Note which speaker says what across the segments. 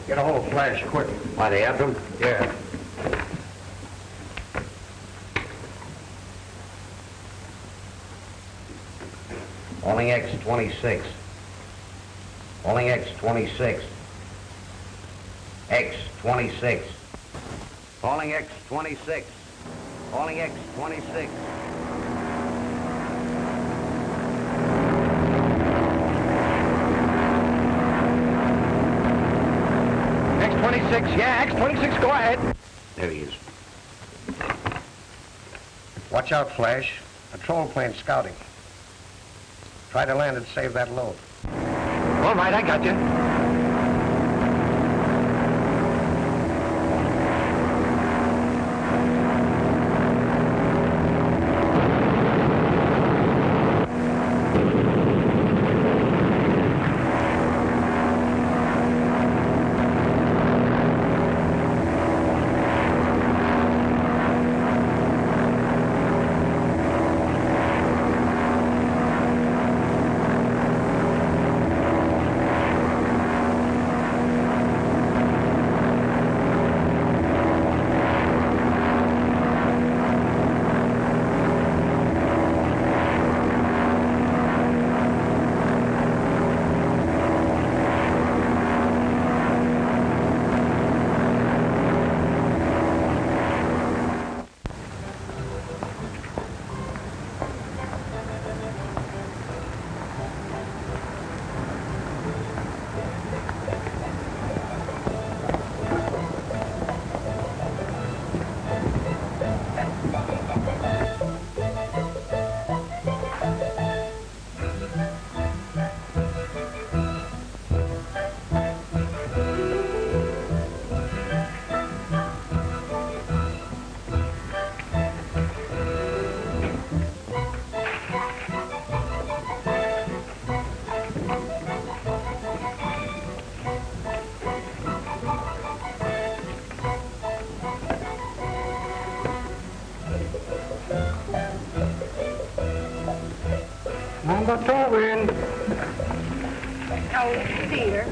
Speaker 1: Get a hold of Flash, quick.
Speaker 2: Why, they have them?
Speaker 1: Yeah.
Speaker 2: Calling X26. Calling X26. X26. Calling X26. Calling X26.
Speaker 1: X26, yeah, X26, go ahead.
Speaker 2: There he is.
Speaker 1: Watch out, Flash. Patrol plane scouting. Try to land and save that load.
Speaker 3: All right, I got you.
Speaker 1: Orient.
Speaker 4: Oh, dear.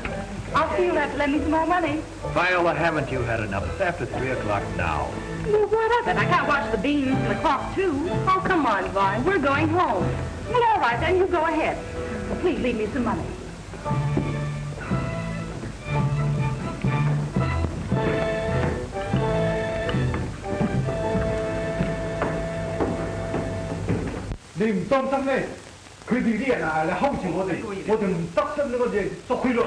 Speaker 4: I'll see you'll have to lend me some more money.
Speaker 3: Viola, haven't you had enough? It's after 3 o'clock now.
Speaker 4: Well, what of it? I can't watch the beans and the clock, too. Oh, come on, Vaughn. We're going home. Well, all right, then. You go ahead. Well, please leave me some money.
Speaker 5: 你唔當心咩？佢哋啲人啊嚟睺住我哋唔得心咧，我哋捉佢落。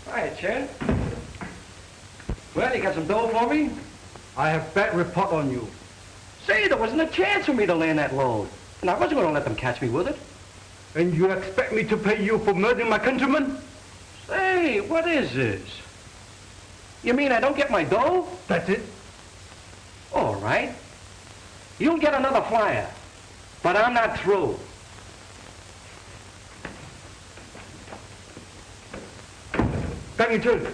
Speaker 3: Hi, Chen. Well, you got some dough for me?
Speaker 5: I have bad report on you.
Speaker 3: Say, there wasn't a chance for me to land that load. And I wasn't going to let them catch me with it.
Speaker 5: And you expect me to pay you for murdering my countrymen?
Speaker 3: Say, what is this? You mean I don't get my dough?
Speaker 5: That's it.
Speaker 3: All right. You'll get another flyer. But I'm not through.
Speaker 5: Thank you, too.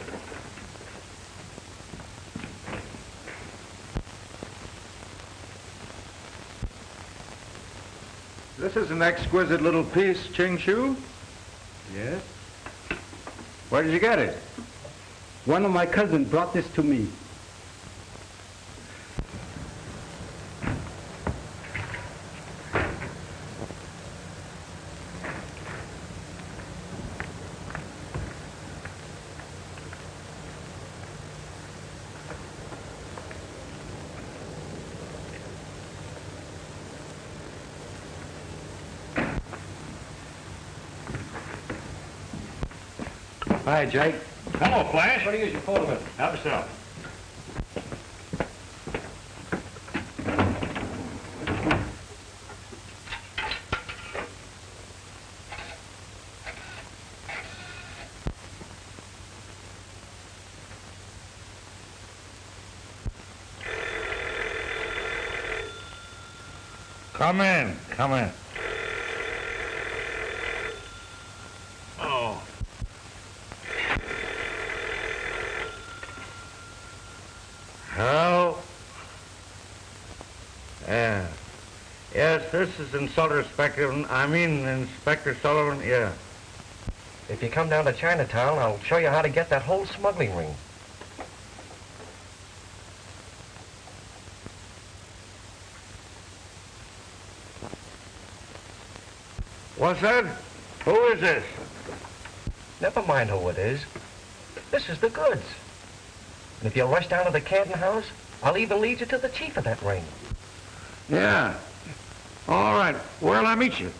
Speaker 6: This is an exquisite little piece, Ching Shu.
Speaker 5: Yes?
Speaker 6: Where did you get it?
Speaker 5: One of my cousins brought this to me.
Speaker 3: Hi, Jake.
Speaker 7: Hello, Flash.
Speaker 3: What do you use your phone with?
Speaker 7: Help yourself. Come in. Come in. Oh. Hello? Yeah. Yes, this is Inspector Sullivan. Yeah.
Speaker 3: If you come down to Chinatown, I'll show you how to get that whole smuggling ring.
Speaker 7: What's that? Who is this?
Speaker 3: Never mind who it is. This is the goods. And if you'll rush down to the Canton house, I'll even lead you to the chief of that ring.
Speaker 7: Yeah. All right. Where'll I meet you?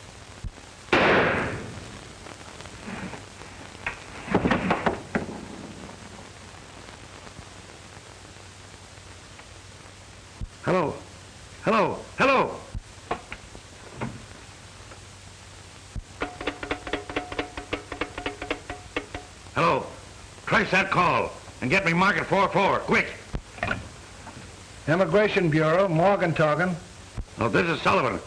Speaker 7: Hello. Hello. Hello. Hello. Trace that call and get me Market 44, quick.
Speaker 1: Immigration Bureau, Morgan talking.
Speaker 7: Oh, this is Sullivan.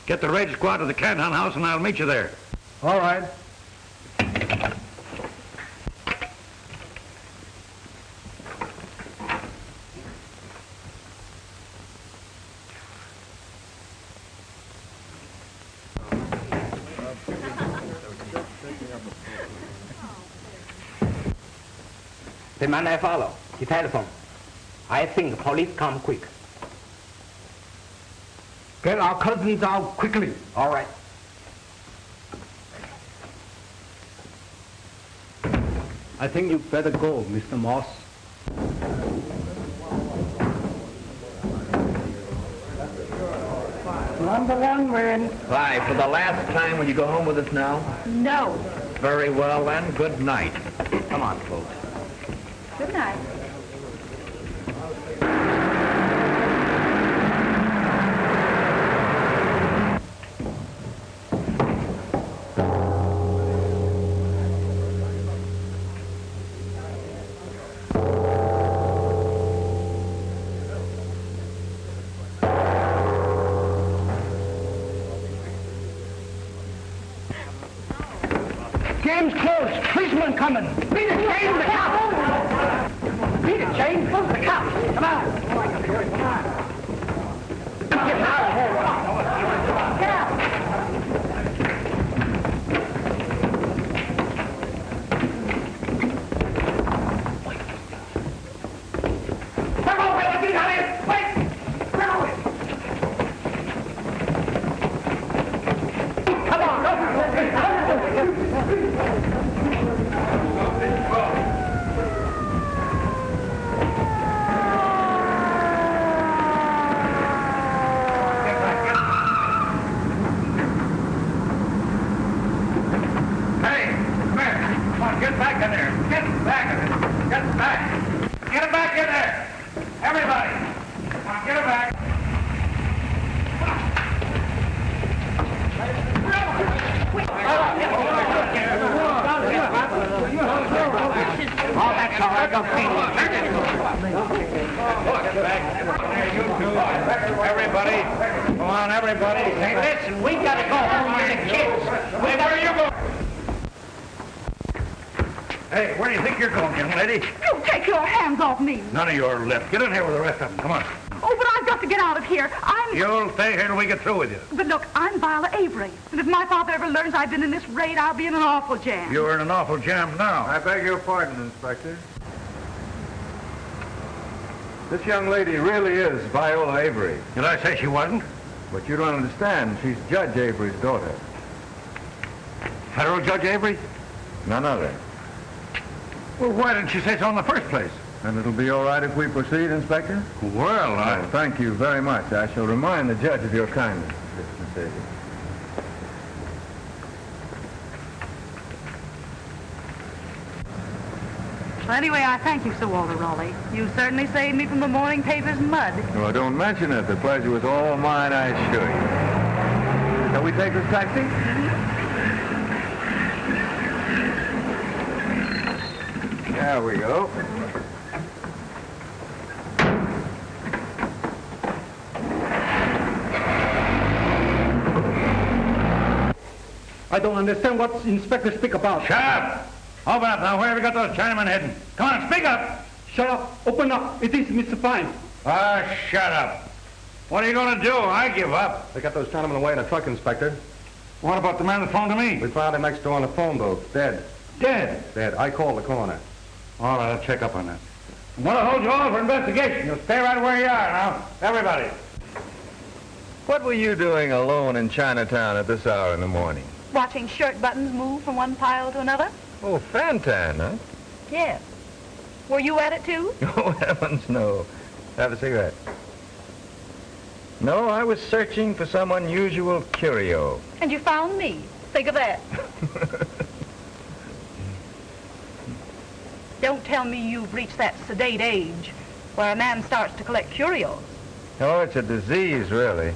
Speaker 7: Get the raid squad to the Canton house and I'll meet you there.
Speaker 1: All right.
Speaker 3: The man I follow, he telephoned. I think the police come quick.
Speaker 5: Get our cousins out quickly.
Speaker 3: All right.
Speaker 5: I think you better go, Mr. Moss.
Speaker 4: Number one, we're in.
Speaker 2: Hi, for the last time, will you go home with us now?
Speaker 4: No.
Speaker 2: Very well, then. Good night. Come on, folks.
Speaker 4: Good night.
Speaker 1: Game's closed. Policeman coming. Beat it, Jane. The cops. Beat it, Jane. Close the cops. Come on. Get out of here. Get out. Come on, wait. Get out of here. Wait. Come on. Come on.
Speaker 7: Get back in there. Get back in there. Get back. Get him back in there. Everybody. Come on, get him back.
Speaker 3: Oh, that's all right. Don't pay me.
Speaker 7: Get back. There, you two. Everybody. Come on, everybody.
Speaker 3: Hey, listen, we gotta go home with the kids.
Speaker 7: Where are you going? Hey, where do you think you're going, young lady?
Speaker 4: You take your hands off me.
Speaker 7: None of your left. Get in here with the rest of them. Come on.
Speaker 4: Oh, but I've got to get out of here.
Speaker 7: You'll stay here till we get through with you.
Speaker 4: But look, I'm Viola Avery. And if my father ever learns I've been in this raid, I'll be in an awful jam.
Speaker 7: You're in an awful jam now.
Speaker 6: I beg your pardon, Inspector. This young lady really is Viola Avery.
Speaker 7: Did I say she wasn't?
Speaker 6: But you don't understand. She's Judge Avery's daughter.
Speaker 7: Federal Judge Avery?
Speaker 6: None other.
Speaker 7: Well, why didn't she say so in the first place?
Speaker 6: And it'll be all right if we proceed, Inspector?
Speaker 7: Well,
Speaker 6: Oh, thank you very much. I shall remind the judge of your kindness, Mr. Sadie.
Speaker 4: Well, anyway, I thank you, Sir Walter Raleigh. You certainly saved me from the morning paper's mud.
Speaker 6: Oh, don't mention it. The pleasure was all mine, I assure you. Shall we take this taxi? There we go.
Speaker 5: I don't understand what Inspector speak about.
Speaker 7: shut up! Open up now. Where have you got those Chinamen heading? Come on, speak up!
Speaker 5: Shut up. Open up. It is Mr. Fine.
Speaker 7: Ah, shut up. What are you going to do? I give up.
Speaker 1: They got those Chinamen away in a truck, Inspector.
Speaker 7: What about the man that phoned to me?
Speaker 1: We found him next door on the phone booth, dead.
Speaker 5: Dead.
Speaker 6: Dead. I called the coroner.
Speaker 5: All right, I'll check up on that. I'm going to hold you all for investigation. You'll stay right where you are now. Everybody.
Speaker 6: What were you doing alone in Chinatown at this hour in the morning?
Speaker 4: Watching shirt buttons move from one pile to another?
Speaker 6: Oh, Fantan, huh?
Speaker 4: Yes. Were you at it too?
Speaker 6: Oh, heavens, no. Have a cigarette. No, I was searching for some unusual curio.
Speaker 4: And you found me. Think of that. Don't tell me you've reached that sedate age where a man starts to collect curios.
Speaker 6: Oh, it's a disease, really.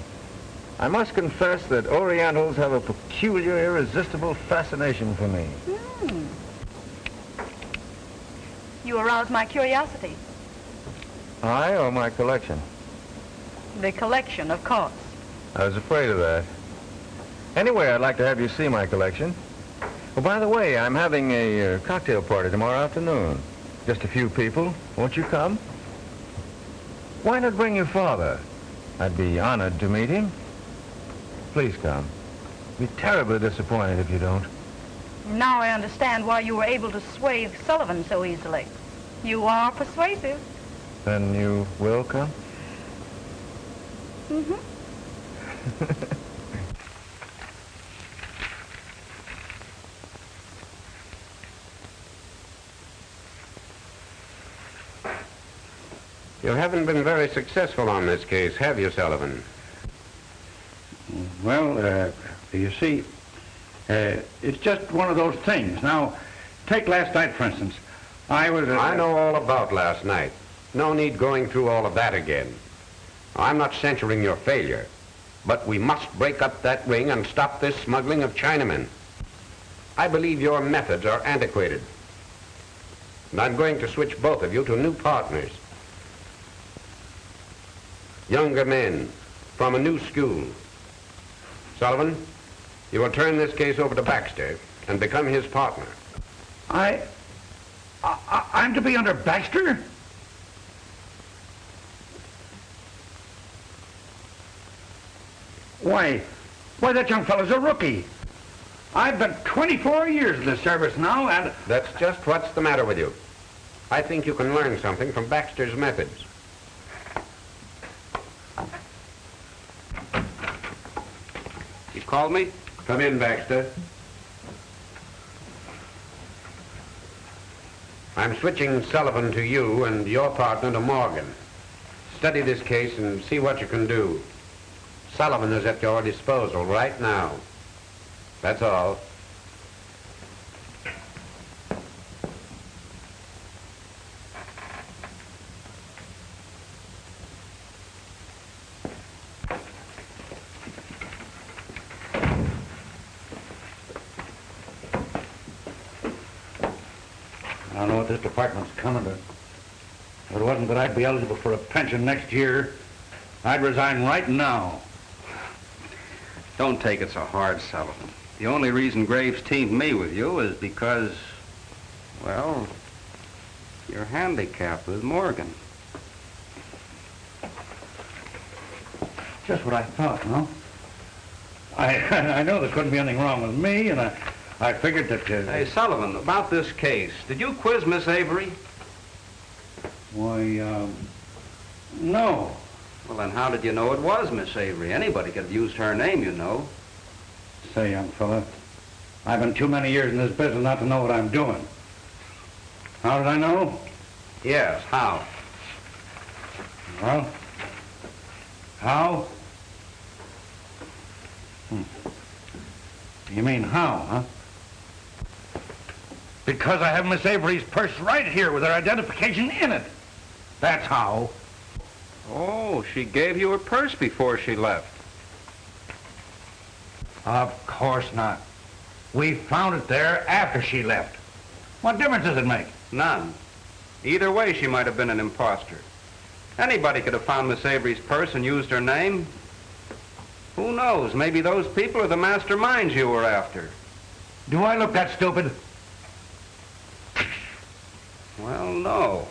Speaker 6: I must confess that Orientals have a peculiar, irresistible fascination for me.
Speaker 4: You aroused my curiosity.
Speaker 6: I or my collection?
Speaker 4: The collection, of course.
Speaker 6: I was afraid of that. Anyway, I'd like to have you see my collection. Oh, by the way, I'm having a cocktail party tomorrow afternoon. Just a few people. Won't you come? Why not bring your father? I'd be honored to meet him. Please come. Be terribly disappointed if you don't.
Speaker 4: Now I understand why you were able to sway Sullivan so easily. You are persuasive.
Speaker 6: Then you will come?
Speaker 4: Mm-hmm.
Speaker 8: You haven't been very successful on this case, have you, Sullivan?
Speaker 5: Well, you see, it's just one of those things. Now, take last night, for instance. I
Speaker 8: know all about last night. No need going through all of that again. I'm not censuring your failure, but we must break up that ring and stop this smuggling of Chinamen. I believe your methods are antiquated. And I'm going to switch both of you to new partners. Younger men from a new school. Sullivan, you will turn this case over to Baxter and become his partner.
Speaker 5: I'm to be under Baxter? Why, that young fellow's a rookie. I've been 24 years in the service now, and...
Speaker 8: That's just what's the matter with you. I think you can learn something from Baxter's methods. You called me? Come in, Baxter. I'm switching Sullivan to you and your partner to Morgan. Study this case and see what you can do. Sullivan is at your disposal right now. That's all.
Speaker 5: I don't know what this department's coming to. If it wasn't that I'd be eligible for a pension next year, I'd resign right now.
Speaker 3: Don't take it so hard, Sullivan. The only reason Graves teamed me with you is because, well, you're handicapped with Morgan.
Speaker 5: Just what I thought, no? I know there couldn't be anything wrong with me, and I figured that...
Speaker 3: Hey, Sullivan, about this case, did you quiz Miss Avery?
Speaker 5: Why, no.
Speaker 3: Well, then how did you know it was Miss Avery? Anybody could have used her name, you know.
Speaker 5: Say, young fella, I've been too many years in this business not to know what I'm doing. How did I know?
Speaker 3: Yes, how?
Speaker 5: Well, how? You mean how, huh? Because I have Miss Avery's purse right here with her identification in it. That's how.
Speaker 3: Oh, she gave you her purse before she left.
Speaker 5: Of course not. We found it there after she left. What difference does it make?
Speaker 3: None. Either way, she might have been an imposter. Anybody could have found Miss Avery's purse and used her name. Who knows? Maybe those people are the masterminds you were after.
Speaker 5: Do I look that stupid?
Speaker 3: Well, no.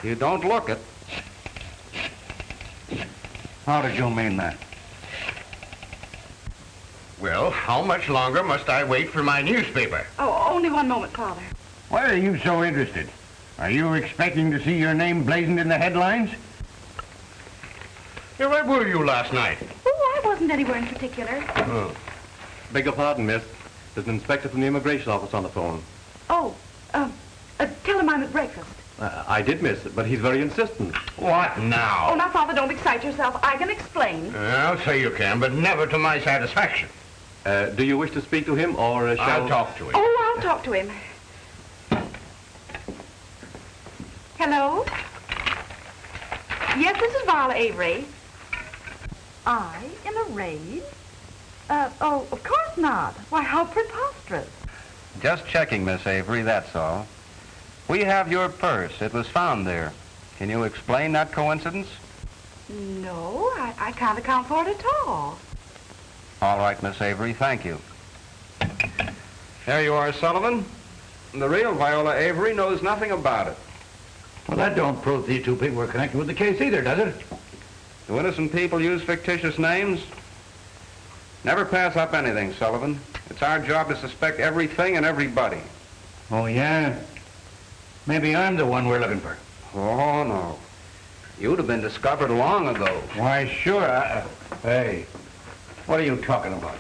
Speaker 3: You don't look it.
Speaker 5: How did you mean that?
Speaker 8: Well, how much longer must I wait for my newspaper?
Speaker 4: Oh, only one moment, Father.
Speaker 7: Why are you so interested? Are you expecting to see your name blazoned in the headlines?
Speaker 8: Yeah, where were you last night?
Speaker 4: Oh, I wasn't anywhere in particular.
Speaker 9: Oh. Beg your pardon, miss. There's an inspector from the immigration office on the phone.
Speaker 4: Oh, tell him I'm at breakfast.
Speaker 9: I did, miss, but he's very insistent.
Speaker 8: What
Speaker 4: Oh,
Speaker 8: now?
Speaker 4: now, Father, don't excite yourself. I can explain.
Speaker 8: I'll say you can, but never to my satisfaction.
Speaker 9: Do you wish to speak to him, or shall...
Speaker 8: I'll talk to him.
Speaker 4: Oh, I'll talk to him. Hello? Yes, this is Viola Avery. I in a raid? Oh, of course not. Why, how preposterous.
Speaker 3: Just checking, Miss Avery, that's all. We have your purse. It was found there. Can you explain that coincidence?
Speaker 4: No, I can't account for it at all.
Speaker 3: All right, Miss Avery, thank you. There you are, Sullivan. The real Viola Avery knows nothing about it.
Speaker 5: Well, that don't prove these two people were connected with the case either, does it?
Speaker 3: Do innocent people use fictitious names? Never pass up anything, Sullivan. It's our job to suspect everything and everybody.
Speaker 5: Oh, yeah? Maybe I'm the one we're looking for.
Speaker 3: Oh, no. You'd have been discovered long ago.
Speaker 5: Why, sure. Hey, what are you talking about?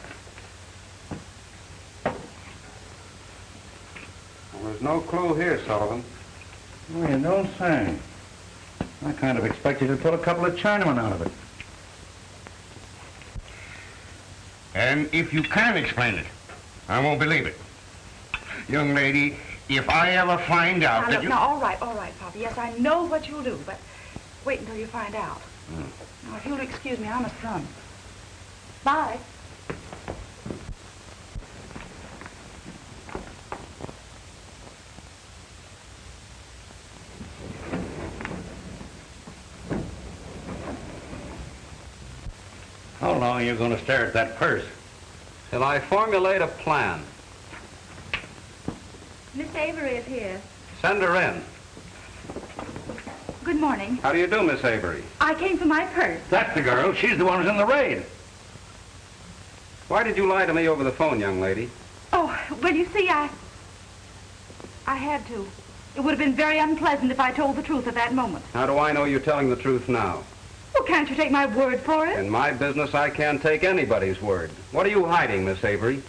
Speaker 3: Well, there's no clue here, Sullivan.
Speaker 5: Oh, you don't say. I kind of expected you to pull a couple of Chinamen out of it.
Speaker 8: And if you can explain it, I won't believe it. Young lady, if I ever find out
Speaker 4: Now,
Speaker 8: that
Speaker 4: look,
Speaker 8: you...
Speaker 4: now, all right, Papa. Yes, I know what you'll do, but wait until you find out. Now, if you'll excuse me, I must run. Bye.
Speaker 5: How long are you going to stare at that purse?
Speaker 3: Till I formulate a plan.
Speaker 4: Miss Avery is here.
Speaker 3: Send her in.
Speaker 4: Good morning.
Speaker 3: How do you do, Miss Avery?
Speaker 4: I came for my purse.
Speaker 5: That's the girl. She's the one who's in the raid.
Speaker 3: Why did you lie to me over the phone, young lady?
Speaker 4: Oh, well, you see, I had to. It would have been very unpleasant if I told the truth at that moment.
Speaker 3: How do I know you're telling the truth now?
Speaker 4: Well, can't you take my word for it?
Speaker 3: In my business, I can't take anybody's word. What are you hiding, Miss Avery?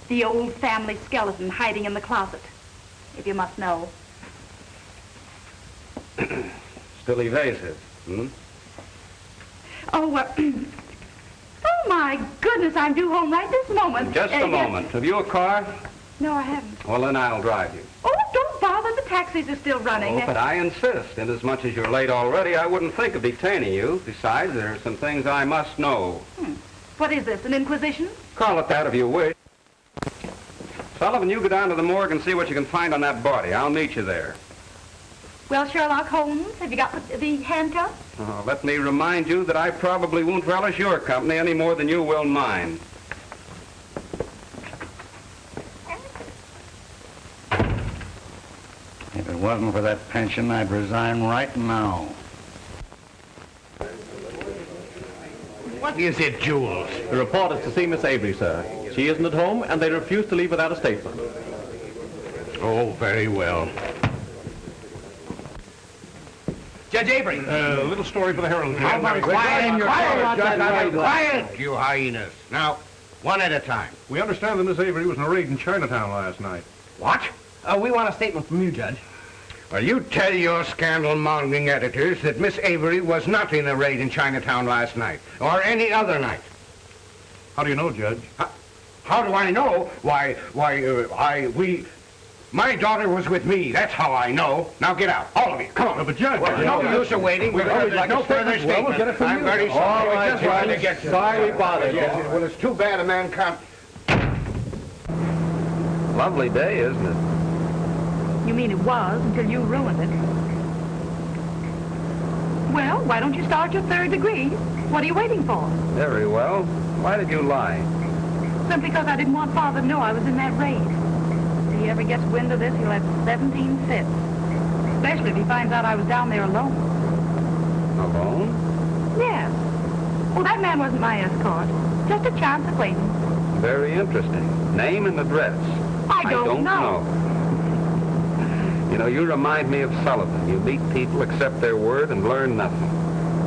Speaker 4: The old family skeleton hiding in the closet, if you must know.
Speaker 3: Still evasive, hmm?
Speaker 4: Oh, oh, my goodness, I'm due home right this moment.
Speaker 3: Just a
Speaker 4: yes.
Speaker 3: moment. Have you a car?
Speaker 4: No, I haven't.
Speaker 3: Well, then I'll drive you.
Speaker 4: Oh, don't bother. The taxis are still running.
Speaker 3: Oh, but I insist. Inasmuch as you're late already, I wouldn't think of detaining you. Besides, there are some things I must know.
Speaker 4: What is this, an inquisition?
Speaker 3: Call it that if you wish. Sullivan, you go down to the morgue and see what you can find on that body. I'll meet you there.
Speaker 4: Well, Sherlock Holmes, have you got the handcuffs?
Speaker 3: Oh, let me remind you that I probably won't relish your company any more than you will mine.
Speaker 5: If it wasn't for that pension, I'd resign right now.
Speaker 8: What is it, Jules?
Speaker 9: The report is to see Miss Avery, sir. She isn't at home, and they refuse to leave without a statement.
Speaker 8: Oh, very well.
Speaker 7: Judge Avery.
Speaker 2: A little story for the Herald.
Speaker 8: Quiet, you hyenas. Now, one at a time.
Speaker 2: We understand that Miss Avery was in a raid in Chinatown last night.
Speaker 8: What?
Speaker 1: We want a statement from you, Judge.
Speaker 8: Well, you tell your scandal-mongering editors that Miss Avery was not in a raid in Chinatown last night, or any other night.
Speaker 2: How do you know, Judge?
Speaker 8: How do I know? My daughter was with me. That's how I know. Now get out, all of you. Come on.
Speaker 2: But Judge...
Speaker 8: No use of waiting. There's no further statement. I'm very sorry.
Speaker 9: All right,
Speaker 8: Just trying to get you.
Speaker 9: Sorry we bothered you.
Speaker 8: Well, it's too bad a man can't...
Speaker 3: Lovely day, isn't it?
Speaker 4: You mean it was until you ruined it. Well, why don't you start your third degree? What are you waiting for?
Speaker 3: Very well. Why did you lie?
Speaker 4: Simply because I didn't want Father to know I was in that raid. If he ever gets wind of this, he'll have 17 fits. Especially if he finds out I was down there alone.
Speaker 3: Alone?
Speaker 4: Yes. Oh, that man wasn't my escort. Just a chance acquaintance.
Speaker 3: Very interesting. Name and address.
Speaker 4: I don't know.
Speaker 3: You know, you remind me of Sullivan. You meet people, accept their word, and learn nothing.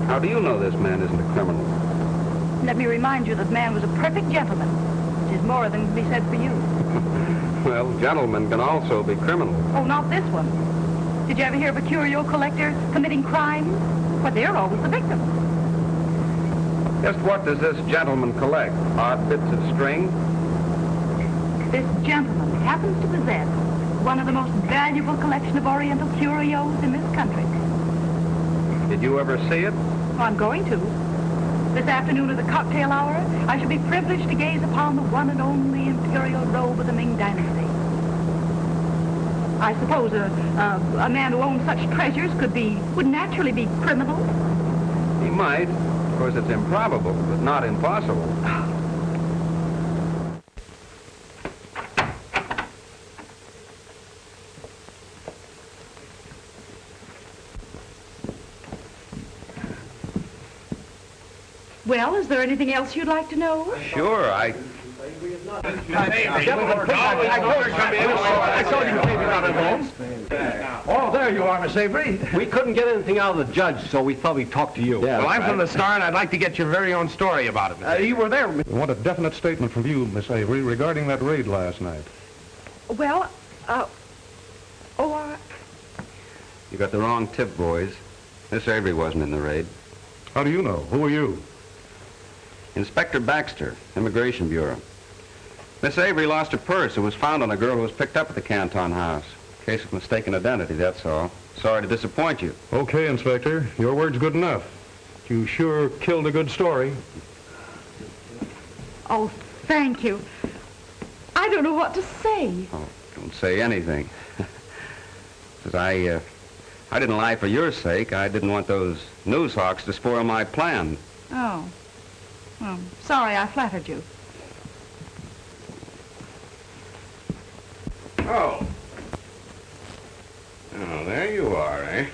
Speaker 3: How do you know this man isn't a criminal?
Speaker 4: Let me remind you that man was a perfect gentleman, which is more than can be said for you.
Speaker 3: Well, gentlemen can also be criminals.
Speaker 4: Oh, not this one. Did you ever hear of a curio collector committing crimes? Well, they're always the victims.
Speaker 3: Just what does this gentleman collect? Odd bits of string?
Speaker 4: This gentleman happens to possess one of the most valuable collection of Oriental curios in this country.
Speaker 3: Did you ever see it?
Speaker 4: Well, I'm going to. This afternoon at the cocktail hour, I shall be privileged to gaze upon the one and only imperial robe of the Ming Dynasty. I suppose a man who owns such treasures would naturally be criminal.
Speaker 3: He might. Of course, it's improbable, but not impossible.
Speaker 4: Well, is there anything else you'd like to know?
Speaker 3: Sure, I
Speaker 1: told you maybe not at home. Oh, there you are, Miss Avery.
Speaker 9: We couldn't get anything out of the judge, so we thought we'd talk to you.
Speaker 2: Yeah,
Speaker 1: Well, I'm from the Star, and I'd like to get your very own story about it. You were there.
Speaker 10: We want a definite statement from you, Miss Avery, regarding that raid last night.
Speaker 4: Well,
Speaker 3: You got the wrong tip, boys. Miss Avery wasn't in the raid.
Speaker 10: How do you know? Who are you?
Speaker 3: Inspector Baxter, Immigration Bureau. Miss Avery lost her purse. It was found on a girl who was picked up at the Canton House. Case of mistaken identity, that's all. Sorry to disappoint you.
Speaker 10: Okay, Inspector. Your word's good enough. You sure killed a good story.
Speaker 4: oh, thank you. I don't know what to say.
Speaker 3: Oh, don't say anything. Because I didn't lie for your sake. I didn't want those news hawks to spoil my plan.
Speaker 4: Oh. Well, sorry I flattered you.
Speaker 8: Oh. Oh, there you are, eh?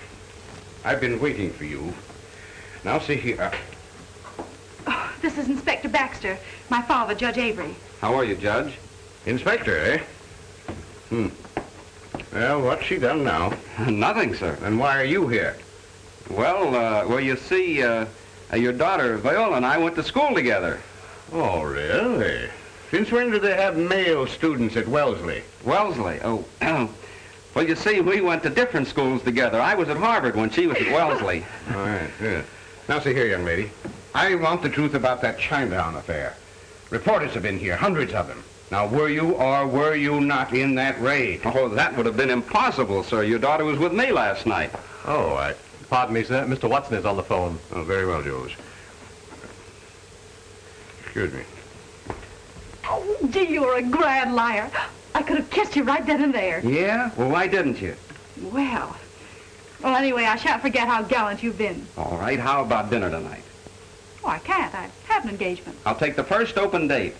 Speaker 8: I've been waiting for you. Now, see here.
Speaker 4: Oh, this is Inspector Baxter, my father, Judge Avery.
Speaker 3: How are you, Judge?
Speaker 8: Inspector, eh? Well, what's she done now?
Speaker 3: Nothing, sir.
Speaker 8: And why are you here?
Speaker 3: Well, you see, your daughter, Viola, and I went to school together.
Speaker 8: Oh, really? Since when do they have male students at Wellesley?
Speaker 3: Wellesley? Oh, well, you see, we went to different schools together. I was at Harvard when she was at Wellesley.
Speaker 8: All right, good. Now, see here, young lady. I want the truth about that Chinatown affair. Reporters have been here, hundreds of them. Now, were you or were you not in that raid?
Speaker 3: Oh, that would have been impossible, sir. Your daughter was with me last night.
Speaker 8: Oh,
Speaker 9: Pardon me, sir. Mr. Watson is on the phone.
Speaker 8: Oh, very well, Jules. Excuse me.
Speaker 4: Oh, gee, you're a grand liar. I could have kissed you right then and there.
Speaker 3: Yeah? Well, why didn't you?
Speaker 4: Well, anyway, I shan't forget how gallant you've been.
Speaker 3: All right, how about dinner tonight?
Speaker 4: Oh, I can't. I have an engagement.
Speaker 3: I'll take the first open date.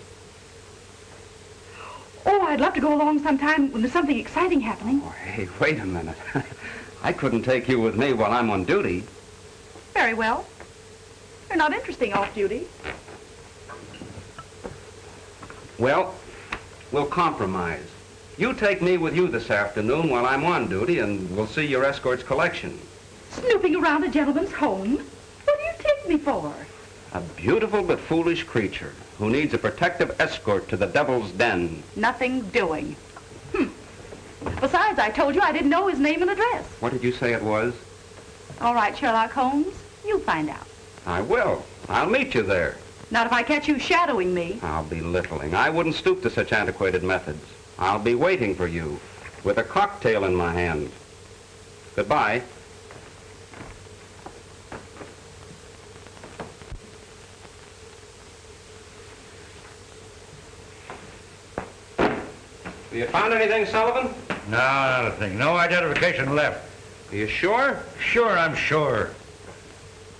Speaker 4: Oh, I'd love to go along sometime when there's something exciting happening.
Speaker 3: Oh, hey, wait a minute. I couldn't take you with me while I'm on duty.
Speaker 4: Very well. You're not interesting off duty.
Speaker 3: Well, we'll compromise. You take me with you this afternoon while I'm on duty, and we'll see your escort's collection.
Speaker 4: Snooping around a gentleman's home? What do you take me for?
Speaker 3: A beautiful but foolish creature who needs a protective escort to the devil's den.
Speaker 4: Nothing doing. Besides, I told you I didn't know his name and address.
Speaker 3: What did you say it was?
Speaker 4: All right, Sherlock Holmes, you find out.
Speaker 3: I will. I'll meet you there.
Speaker 4: Not if I catch you shadowing me.
Speaker 3: I'll be littling. I wouldn't stoop to such antiquated methods. I'll be waiting for you with a cocktail in my hand. Goodbye. Have you found anything, Sullivan?
Speaker 5: No, not a thing. No identification left.
Speaker 3: Are you sure?
Speaker 5: Sure, I'm sure.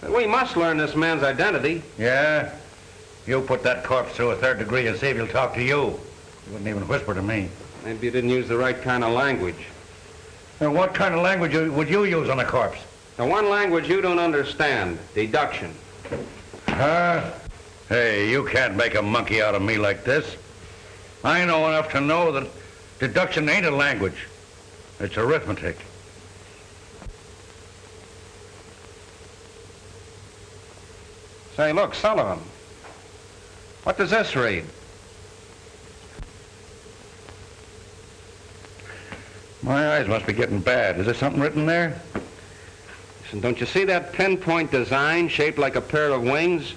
Speaker 3: We must learn this man's identity.
Speaker 5: Yeah? You put that corpse through a third degree and see if he'll talk to you. He wouldn't even whisper to me.
Speaker 3: Maybe you didn't use the right kind of language.
Speaker 5: And what kind of language would you use on a corpse?
Speaker 3: The one language you don't understand, deduction.
Speaker 5: Huh? Hey, you can't make a monkey out of me like this. I know enough to know that deduction ain't a language. It's arithmetic.
Speaker 3: Say, look, Sullivan. What does this read?
Speaker 5: My eyes must be getting bad. Is there something written there?
Speaker 3: Listen, don't you see that pinpoint design shaped like a pair of wings?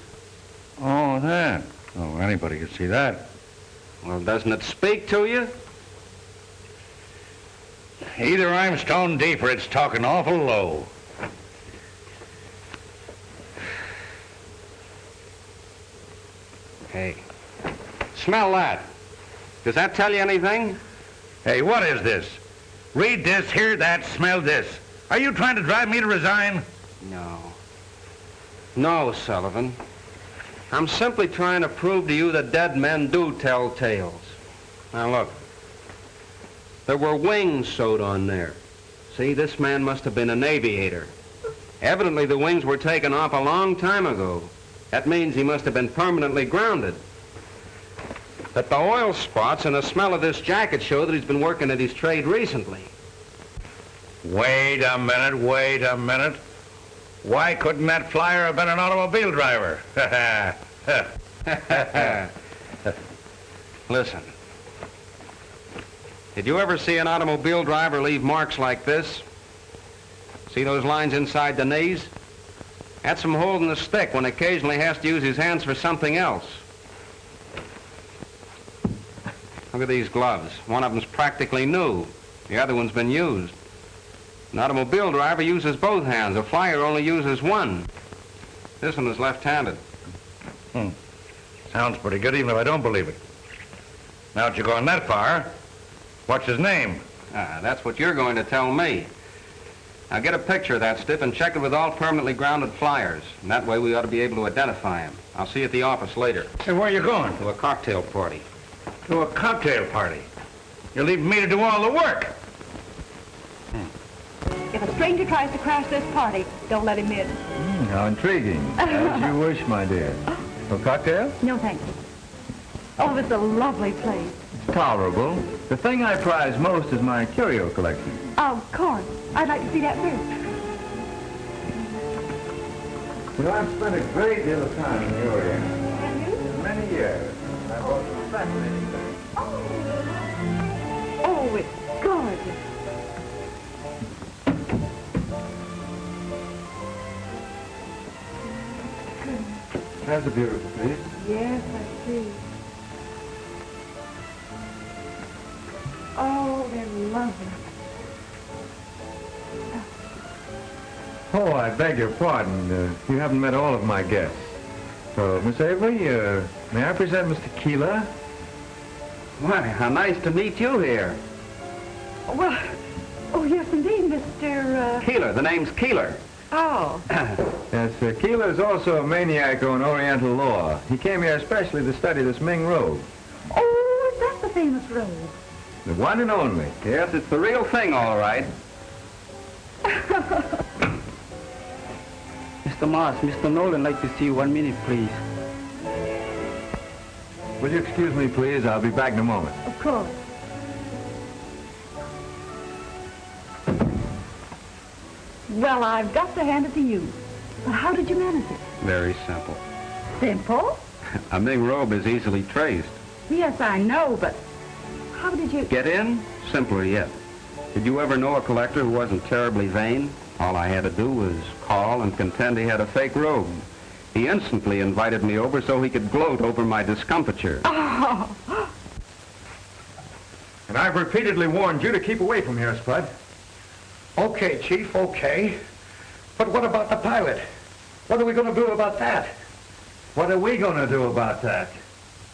Speaker 5: Oh, that. Oh, anybody can see that.
Speaker 3: Well, doesn't it speak to you?
Speaker 5: Either I'm stone deep or it's talking awful low.
Speaker 3: Hey, smell that. Does that tell you anything?
Speaker 5: Hey, what is this? Read this, hear that, smell this. Are you trying to drive me to resign?
Speaker 3: No. No, Sullivan. I'm simply trying to prove to you that dead men do tell tales. Now, look. There were wings sewed on there. See, this man must have been an aviator. Evidently, the wings were taken off a long time ago. That means he must have been permanently grounded. That the oil spots and the smell of this jacket show that he's been working at his trade recently.
Speaker 5: Wait a minute, wait a minute. Why couldn't that flyer have been an automobile driver?
Speaker 3: Listen. Did you ever see an automobile driver leave marks like this? See those lines inside the knees? That's from holding the stick when occasionally has to use his hands for something else. Look at these gloves. One of them's practically new. The other one's been used. An automobile driver uses both hands. A flyer only uses one. This one is left-handed.
Speaker 5: Sounds pretty good, even if I don't believe it. Now that you're going that far, what's his name?
Speaker 3: That's what you're going to tell me. Now get a picture of that stiff and check it with all permanently grounded flyers. And that way we ought to be able to identify him. I'll see you at the office later.
Speaker 5: Hey, where are you going?
Speaker 3: To a cocktail party.
Speaker 5: To a cocktail party? You're leaving me to do all the work.
Speaker 4: If a stranger tries to crash this party, don't let him in.
Speaker 6: How intriguing. As you wish, my dear. A cocktail?
Speaker 4: No, thank you. Oh, it's a lovely place.
Speaker 6: It's tolerable. The thing I prize most is my curio collection.
Speaker 4: Of course. I'd like to see that first.
Speaker 6: Well, I've spent a great deal of time in the Orient. Many years. I've also fascinating things.
Speaker 4: Oh, it's gorgeous.
Speaker 6: That's a beautiful piece.
Speaker 4: Yes, I see. Oh, they're lovely.
Speaker 6: Oh, I beg your pardon. You haven't met all of my guests. So, Miss Avery, may I present Mr. Keeler?
Speaker 3: Why, how nice to meet you here.
Speaker 4: Well, oh, yes, indeed, Mr.
Speaker 3: Keeler. The name's Keeler.
Speaker 4: Oh.
Speaker 6: Yes, Keeler is also a maniac on Oriental law. He came here especially to study this Ming robe.
Speaker 4: Oh, is that the famous robe?
Speaker 6: The one and only.
Speaker 3: Yes, it's the real thing, all right.
Speaker 1: Mr. Moss, Mr. Nolan like to see you 1 minute, please.
Speaker 6: Will you excuse me, please? I'll be back in a moment.
Speaker 4: Of course. Well, I've got to hand it to you. How did you manage it?
Speaker 3: Very simple.
Speaker 4: Simple?
Speaker 3: A Ming robe is easily traced.
Speaker 4: Yes, I know, but how did you...
Speaker 3: Get in? Simpler yet. Did you ever know a collector who wasn't terribly vain? All I had to do was call and contend he had a fake robe. He instantly invited me over so he could gloat over my discomfiture.
Speaker 4: Oh.
Speaker 5: And I've repeatedly warned you to keep away from here, Spud.
Speaker 10: Okay, Chief, okay. But what about the pilot? What are we going to do about that?
Speaker 6: What are we going to do about that?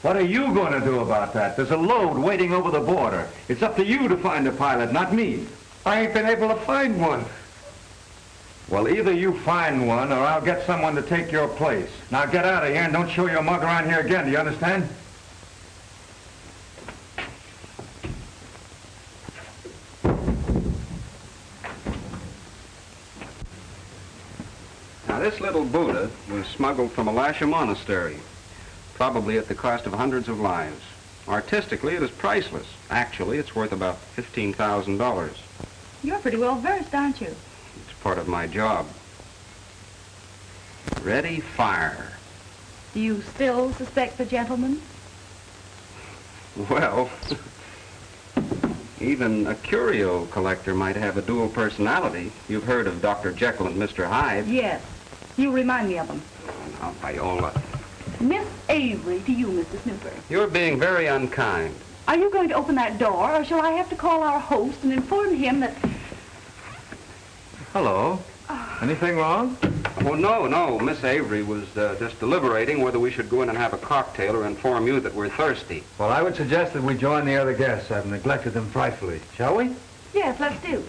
Speaker 6: What are you going to do about that? There's a load waiting over the border. It's up to you to find a pilot, not me.
Speaker 10: I ain't been able to find one.
Speaker 6: Well, either you find one or I'll get someone to take your place. Now get out of here and don't show your mug around here again, do you understand?
Speaker 3: Now, this little Buddha was smuggled from Alasha Monastery, probably at the cost of hundreds of lives. Artistically, it is priceless. Actually, it's worth about $15,000.
Speaker 4: You're pretty well versed, aren't you?
Speaker 3: It's part of my job. Ready, fire.
Speaker 4: Do you still suspect the gentleman?
Speaker 3: Well, even a curio collector might have a dual personality. You've heard of Dr. Jekyll and Mr. Hyde.
Speaker 4: Yes. You remind me of him.
Speaker 3: Oh, now, Viola.
Speaker 4: Miss Avery to you, Mr. Snooper.
Speaker 3: You're being very unkind.
Speaker 4: Are you going to open that door, or shall I have to call our host and inform him that...
Speaker 6: Hello. Anything wrong?
Speaker 3: Oh, no. Miss Avery was just deliberating whether we should go in and have a cocktail or inform you that we're thirsty.
Speaker 6: Well, I would suggest that we join the other guests. I've neglected them frightfully. Shall we?
Speaker 4: Yes, let's do.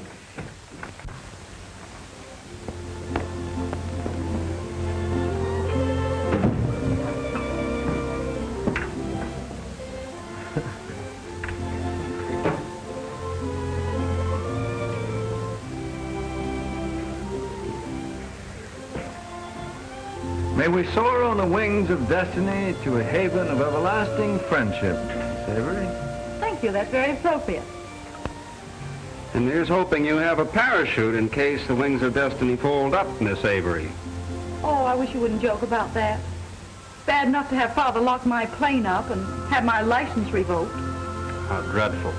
Speaker 6: May we soar on the wings of destiny to a haven of everlasting friendship. Miss Avery?
Speaker 4: Thank you. That's very appropriate.
Speaker 3: And here's hoping you have a parachute in case the wings of destiny fold up, Miss Avery.
Speaker 4: Oh, I wish you wouldn't joke about that. Bad enough to have Father lock my plane up and have my license revoked.
Speaker 3: How dreadful.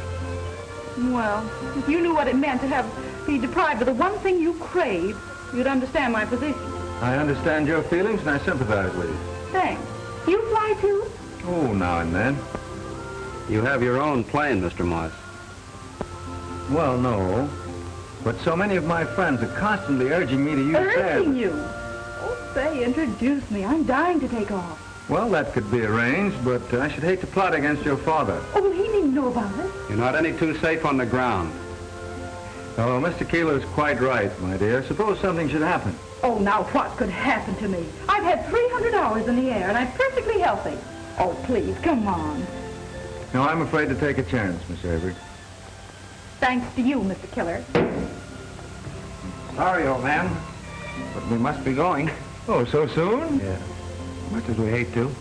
Speaker 4: Well, if you knew what it meant to be deprived of the one thing you crave, you'd understand my position.
Speaker 6: I understand your feelings and I sympathize with you.
Speaker 4: Thanks. You fly too?
Speaker 6: Oh, now and then.
Speaker 3: You have your own plane, Mr. Moss.
Speaker 6: Well, no. But so many of my friends are constantly urging me to use theirs.
Speaker 4: Urging you? Oh, say, introduce me. I'm dying to take off.
Speaker 6: Well, that could be arranged, but I should hate to plot against your father.
Speaker 4: Oh, well, he needn't know about it.
Speaker 3: You're not any too safe on the ground.
Speaker 6: Oh, Mr. Keeler's quite right, my dear. Suppose something should happen.
Speaker 4: Oh, now what could happen to me? I've had 300 hours in the air, and I'm perfectly healthy. Oh, please, come on.
Speaker 6: No, I'm afraid to take a chance, Miss Avery.
Speaker 4: Thanks to you, Mr. Killer.
Speaker 10: Sorry, old man, but we must be going.
Speaker 6: Oh, so soon?
Speaker 10: Yeah. Much as we hate to.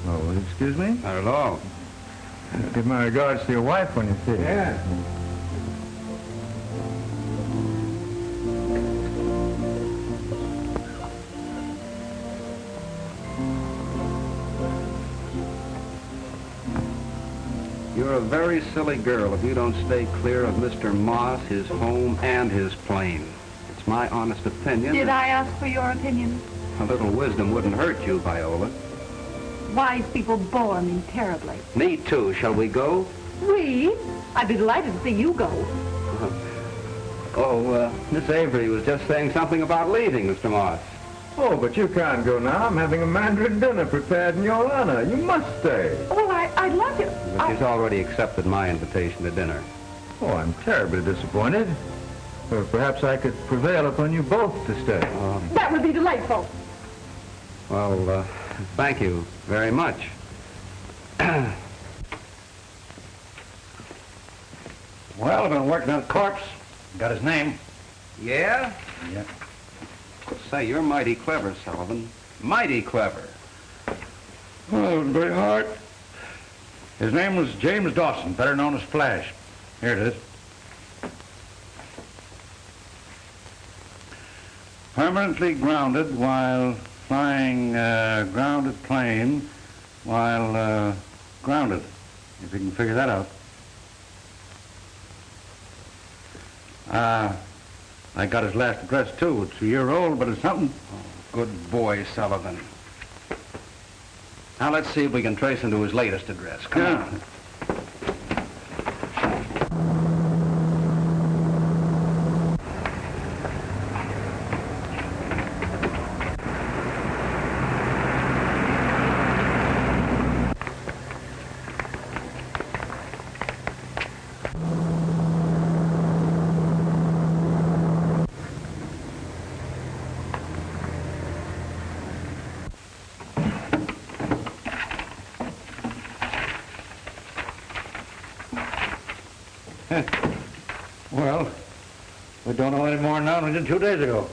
Speaker 6: Oh, excuse me?
Speaker 3: Not at all.
Speaker 6: Give my regards to your wife when you see her.
Speaker 10: Yeah.
Speaker 3: You're a very silly girl if you don't stay clear of Mr. Moss, his home, and his plane. It's my honest opinion.
Speaker 4: Did I ask for your opinion?
Speaker 3: A little wisdom wouldn't hurt you, Viola.
Speaker 4: Wise people bore me terribly.
Speaker 3: Me too. Shall we go?
Speaker 4: We? I'd be delighted to see you go.
Speaker 3: Miss Avery was just saying something about leaving, Mr. Moss.
Speaker 6: Oh, but you can't go now. I'm having a Mandarin dinner prepared in your honor. You must stay.
Speaker 4: Well, I'd love to.
Speaker 3: But she's already accepted my invitation to dinner.
Speaker 6: Oh, I'm terribly disappointed. Or perhaps I could prevail upon you both to stay.
Speaker 4: That would be delightful.
Speaker 3: Well, thank you very much.
Speaker 5: Well, I've been working on a corpse. Got his name.
Speaker 3: Yeah?
Speaker 5: Yeah.
Speaker 3: Say, you're mighty clever, Sullivan. Mighty clever.
Speaker 5: Well, it was very hard. His name was James Dawson, better known as Flash. Here it is. Permanently grounded while flying grounded plane while grounded. If you can figure that out. I got his last address, too. It's a year old, but it's something.
Speaker 3: Oh, good boy, Sullivan. Now, let's see if we can trace him to his latest address. Come on.
Speaker 5: Well, we don't know any more now than we did 2 days ago.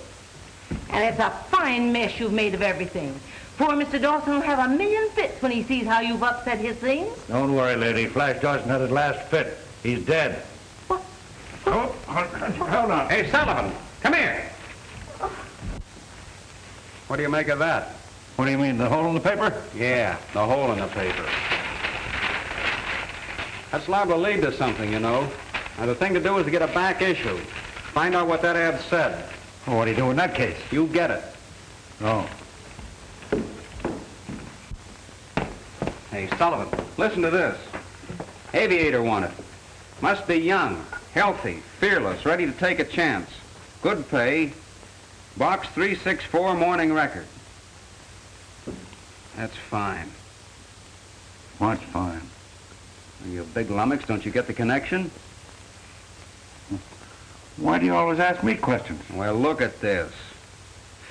Speaker 4: And it's a fine mess you've made of everything. Poor Mr. Dawson will have a million fits when he sees how you've upset his things.
Speaker 5: Don't worry, lady. Flash Dawson had his last fit. He's dead.
Speaker 4: What?
Speaker 5: Oh, hold on.
Speaker 3: Hey, Sullivan, come here. What do you make of that?
Speaker 5: What do you mean, the hole in the paper?
Speaker 3: Yeah, the hole in the paper. That's liable to lead to something, you know. Now, the thing to do is to get a back issue. Find out what that ad said.
Speaker 5: Well, what do you do in that case?
Speaker 3: You get it.
Speaker 5: Oh.
Speaker 3: Hey, Sullivan, listen to this. Aviator wanted. Must be young, healthy, fearless, ready to take a chance. Good pay. Box 364, Morning Record. That's fine.
Speaker 5: What's fine?
Speaker 3: You big lummox, don't you get the connection?
Speaker 5: Why do you always ask me questions?
Speaker 3: Well, look at this.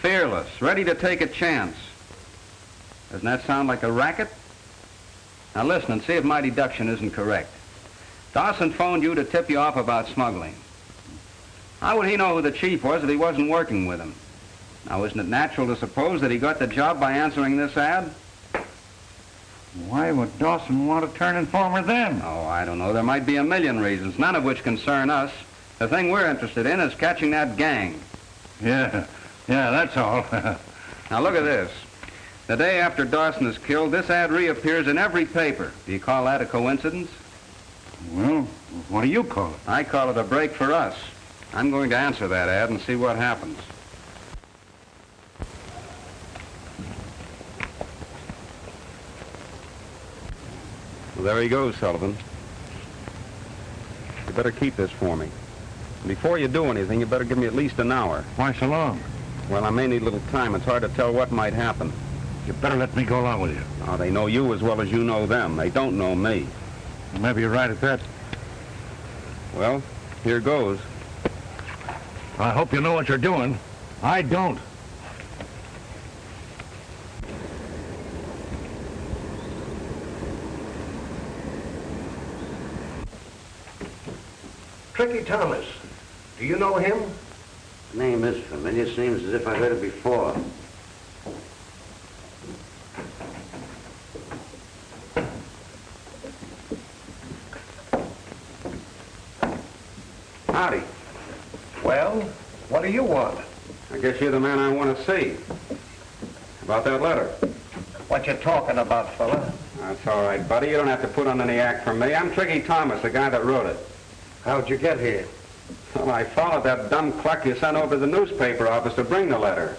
Speaker 3: Fearless, ready to take a chance. Doesn't that sound like a racket? Now listen and see if my deduction isn't correct. Dawson phoned you to tip you off about smuggling. How would he know who the chief was if he wasn't working with him? Now, isn't it natural to suppose that he got the job by answering this ad?
Speaker 5: Why would Dawson want to turn informer then?
Speaker 3: Oh, I don't know. There might be a million reasons, none of which concern us. The thing we're interested in is catching that gang.
Speaker 5: Yeah, that's all.
Speaker 3: Now, look at this. The day after Dawson is killed, this ad reappears in every paper. Do you call that a coincidence?
Speaker 5: Well, what do you call it?
Speaker 3: I call it a break for us. I'm going to answer that ad and see what happens. Well, there he goes, Sullivan. You better keep this for me. Before you do anything, you better give me at least an hour.
Speaker 5: Why so long?
Speaker 3: Well, I may need a little time. It's hard to tell what might happen.
Speaker 5: You better let me go along with you.
Speaker 3: Oh, they know you as well as you know them. They don't know me.
Speaker 5: Maybe you're right at that.
Speaker 3: Well, here goes.
Speaker 5: I hope you know what you're doing. I don't.
Speaker 10: Tricky Thomas. Do you know him?
Speaker 8: The name is familiar. Seems as if I heard it before.
Speaker 3: Howdy.
Speaker 10: Well, what do you want?
Speaker 3: I guess you're the man I want to see. About that letter.
Speaker 10: What you talking about, fella?
Speaker 3: That's all right, buddy. You don't have to put on any act for me. I'm Tricky Thomas, the guy that wrote it.
Speaker 10: How'd you get here?
Speaker 3: Well, I followed that dumb cluck you sent over to the newspaper office to bring the letter.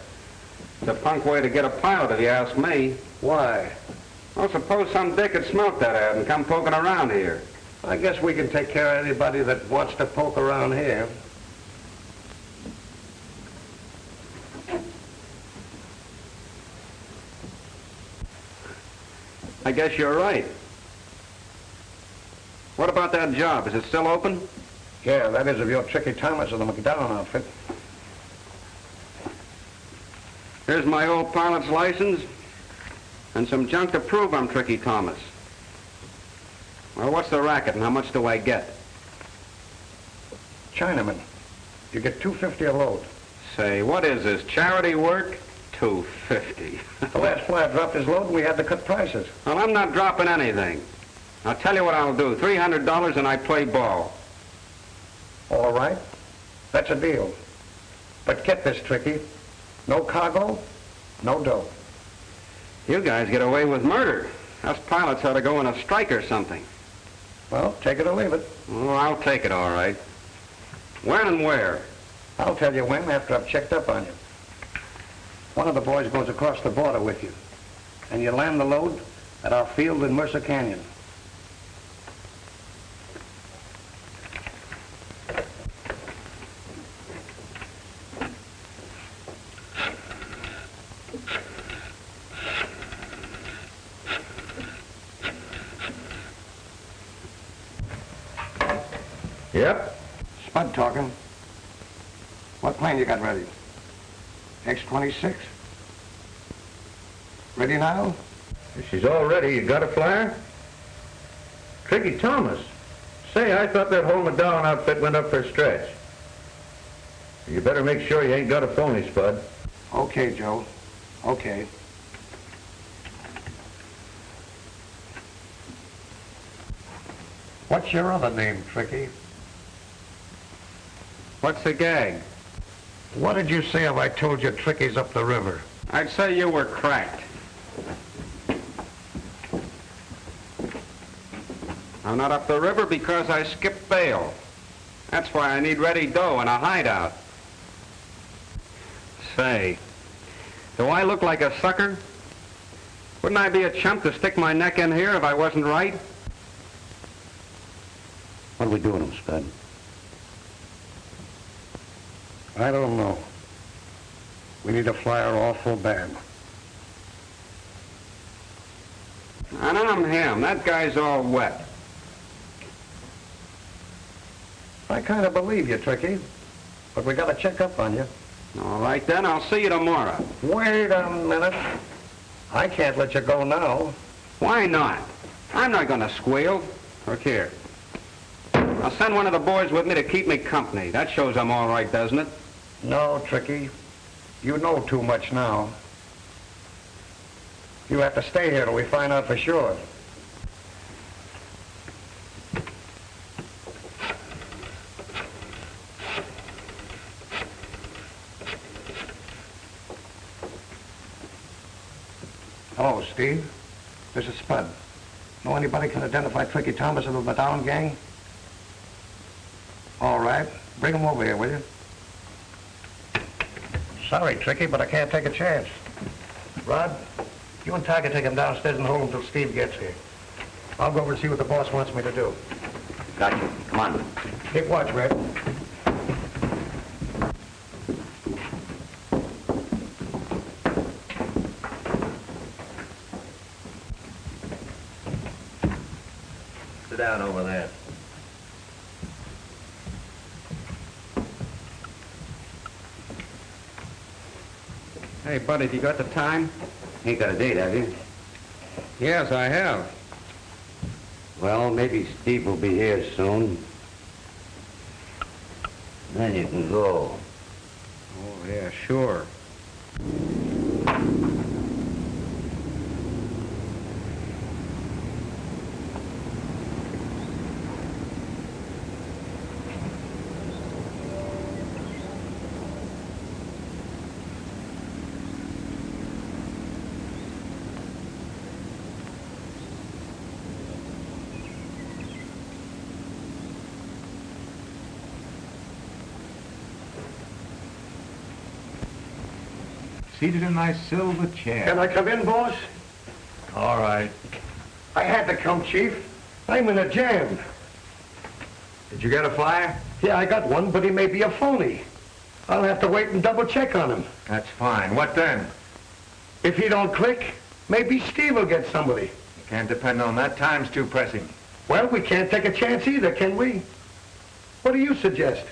Speaker 3: It's a punk way to get a pilot, if you ask me.
Speaker 10: Why?
Speaker 3: Well, suppose some dick had smelt that ad and come poking around here.
Speaker 10: I guess we can take care of anybody that wants to poke around here.
Speaker 3: I guess you're right. What about that job? Is it still open?
Speaker 10: Yeah, that is of your Tricky Thomas of the McDowell outfit.
Speaker 3: Here's my old pilot's license and some junk to prove I'm Tricky Thomas. Well, what's the racket and how much do I get?
Speaker 10: Chinaman. You get $2.50 a load.
Speaker 3: Say, what is this, charity work? $2.50.
Speaker 10: The last flyer dropped his load and we had to cut prices.
Speaker 3: Well, I'm not dropping anything. I'll tell you what I'll do. $300 and I play ball.
Speaker 10: All right. That's a deal. But get this, Tricky. No cargo, no dough.
Speaker 3: You guys get away with murder. Us pilots ought to go on a strike or something.
Speaker 10: Well, take it or leave it.
Speaker 3: Oh, I'll take it, all right. When and where?
Speaker 10: I'll tell you when after I've checked up on you. One of the boys goes across the border with you, and you land the load at our field in Mercer Canyon.
Speaker 5: Yep.
Speaker 10: Spud talking. What plane you got ready? X-26? Ready now?
Speaker 5: If she's all ready, you got a flyer? Tricky Thomas. Say, I thought that whole McDowell outfit went up for a stretch. You better make sure you ain't got a phony, Spud.
Speaker 10: Okay, Joe. Okay. What's your other name, Tricky?
Speaker 3: What's the gag?
Speaker 10: What did you say if I told you Tricky's up the river?
Speaker 3: I'd say you were cracked. I'm not up the river because I skipped bail. That's why I need ready dough and a hideout. Say, do I look like a sucker? Wouldn't I be a chump to stick my neck in here if I wasn't right?
Speaker 10: What are we doing, Spud? I don't know. We need a flyer awful bad.
Speaker 3: And I'm him. That guy's all wet.
Speaker 10: I kind of believe you, Tricky. But we got to check up on you.
Speaker 3: All right, then. I'll see you tomorrow.
Speaker 10: Wait a minute. I can't let you go now.
Speaker 3: Why not? I'm not going to squeal. Look here. I'll send one of the boys with me to keep me company. That shows I'm all right, doesn't it?
Speaker 10: No, Tricky. You know too much now. You have to stay here till we find out for sure. Hello, Steve. This is Spud. Know anybody can identify Tricky Thomas of the Badown gang? All right. Bring him over here, will you? Sorry, Tricky, but I can't take a chance. Rod, you and Tiger take him downstairs and hold him till Steve gets here. I'll go over and see what the boss wants me to do.
Speaker 8: Gotcha. Come on.
Speaker 10: Keep watch, Red.
Speaker 6: Sit down over there.
Speaker 3: Hey, buddy, have you got the time?
Speaker 8: Ain't got a date, have you?
Speaker 3: Yes, I have.
Speaker 8: Well, maybe Steve will be here soon. Then you can go.
Speaker 3: Oh, yeah, sure.
Speaker 6: Seated in a nice silver chair.
Speaker 10: Can I come in, boss?
Speaker 6: All right.
Speaker 10: I had to come, Chief. I'm in a jam.
Speaker 6: Did you get a flyer?
Speaker 10: Yeah, I got one, but he may be a phony. I'll have to wait and double check on him.
Speaker 6: That's fine. What then?
Speaker 10: If he don't click, maybe Steve will get somebody.
Speaker 6: You can't depend on that. Time's too pressing.
Speaker 10: Well, we can't take a chance either, can we? What do you suggest?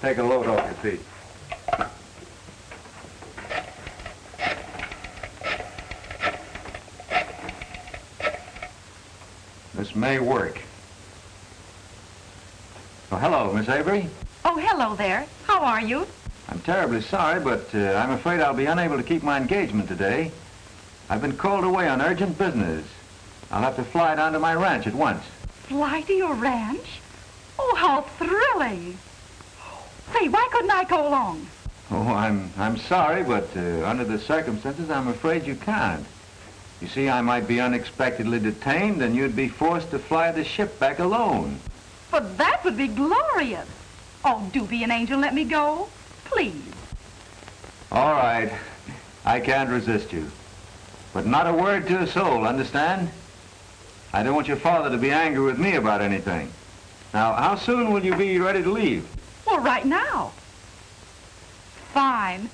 Speaker 6: Take a load off your feet. This may work. Oh, hello, Miss Avery.
Speaker 4: Oh, hello there. How are you?
Speaker 6: I'm terribly sorry, but I'm afraid I'll be unable to keep my engagement today. I've been called away on urgent business. I'll have to fly down to my ranch at once.
Speaker 4: Fly to your ranch? Oh, how thrilling. Say, why couldn't I go along?
Speaker 6: Oh, I'm sorry, but under the circumstances, I'm afraid you can't. You see, I might be unexpectedly detained, and you'd be forced to fly the ship back alone.
Speaker 4: But that would be glorious. Oh, do be an angel and let me go. Please.
Speaker 6: All right. I can't resist you. But not a word to a soul, understand? I don't want your father to be angry with me about anything. Now, how soon will you be ready to leave?
Speaker 4: Well, right now. Fine.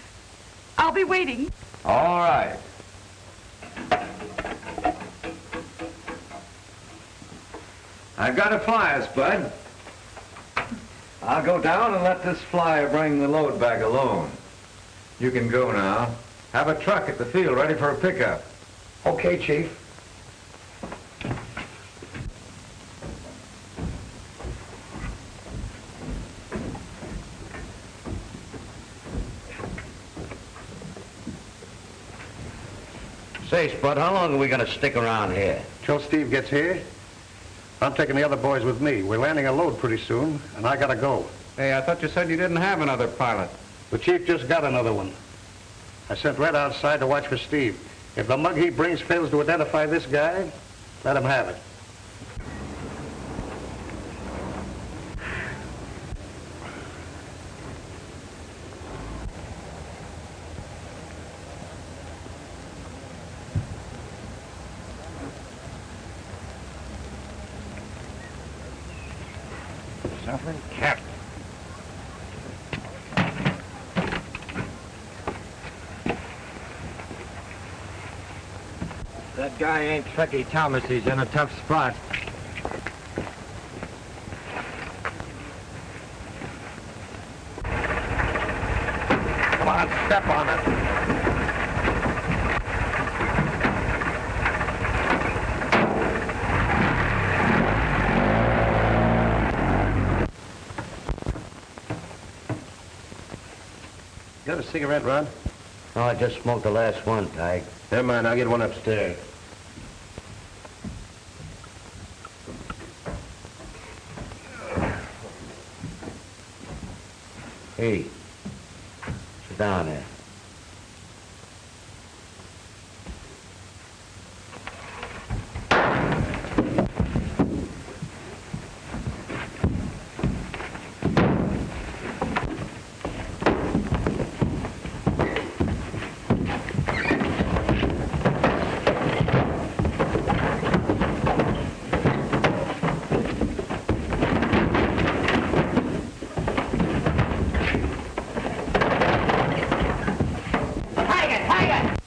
Speaker 4: I'll be waiting.
Speaker 6: All right. I've got a flyer, Spud. I'll go down and let this flyer bring the load back alone. You can go now. Have a truck at the field ready for a pickup.
Speaker 10: Okay, Chief.
Speaker 5: face, Bud. How long are we going to stick around here?
Speaker 10: Till Steve gets here. I'm taking the other boys with me. We're landing a load pretty soon, and I gotta go.
Speaker 3: Hey, I thought you said you didn't have another pilot.
Speaker 10: The chief just got another one. I sent Red outside to watch for Steve. If the mug he brings fails to identify this guy, let him have it.
Speaker 5: Suffering cat.
Speaker 6: That guy ain't Truckee Thomas. He's in a tough spot.
Speaker 10: Come on, step on it. You got a cigarette, Ron?
Speaker 5: No, I just smoked the last one, Tig.
Speaker 10: Never mind, I'll get one upstairs.
Speaker 5: Hey, sit down there.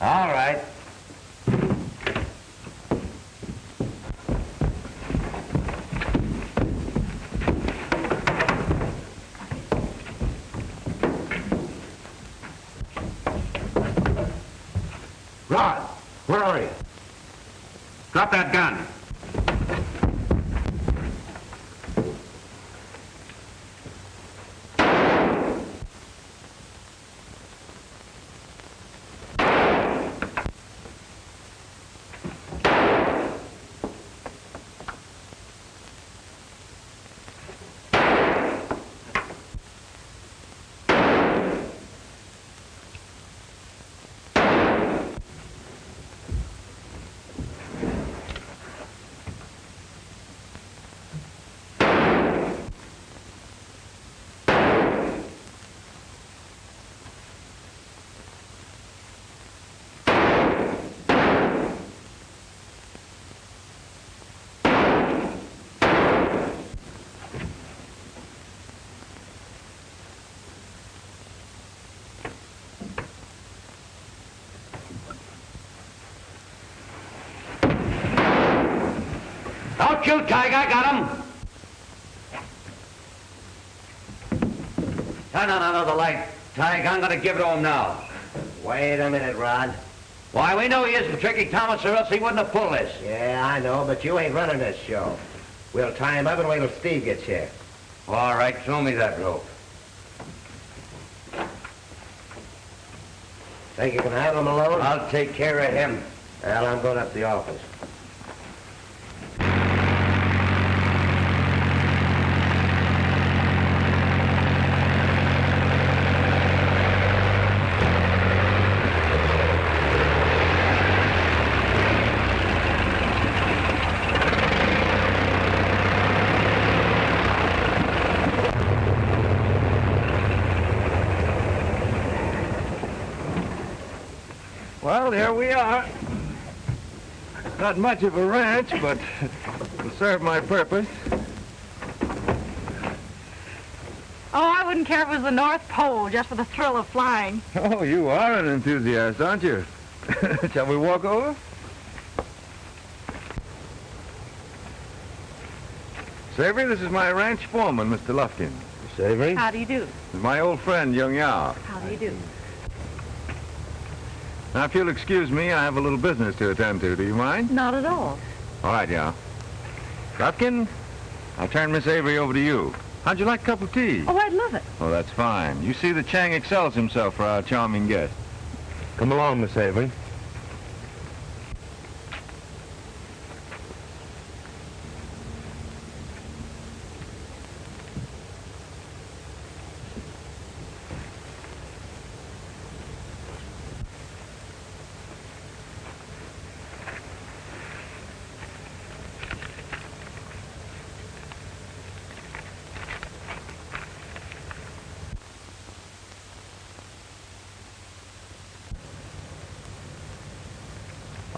Speaker 5: All right.
Speaker 3: Rod, where are you? Drop that gun.
Speaker 5: Don't shoot, Tig. I got him. Turn on another light, Tig. I'm going to give it to him now.
Speaker 11: Wait a minute, Rod.
Speaker 5: Why, we know he isn't Tricky Thomas, or else he wouldn't have pulled this.
Speaker 11: Yeah, I know, but you ain't running this show. We'll tie him up and wait till Steve gets here.
Speaker 5: All right, throw me that rope.
Speaker 11: Think you can handle him alone?
Speaker 5: I'll take care of him.
Speaker 11: Well, I'm going up to the office.
Speaker 6: Well, here we are. Not much of a ranch, but it'll serve my purpose.
Speaker 4: Oh, I wouldn't care if it was the North Pole, just for the thrill of flying.
Speaker 6: Oh, you are an enthusiast, aren't you? Shall we walk over? Savory, this is my ranch foreman, Mr. Lufkin.
Speaker 11: Savory?
Speaker 4: How do you do?
Speaker 6: My old friend, Young Yao.
Speaker 4: How do you do?
Speaker 6: Now, if you'll excuse me, I have a little business to attend to. Do you mind?
Speaker 4: Not at all.
Speaker 6: All right, Yao. Lufkin, I'll turn Miss Avery over to you. How'd you like a cup of tea?
Speaker 4: Oh, I'd love it.
Speaker 6: Oh, that's fine. You see that Chang excels himself for our charming guest.
Speaker 11: Come along, Miss Avery.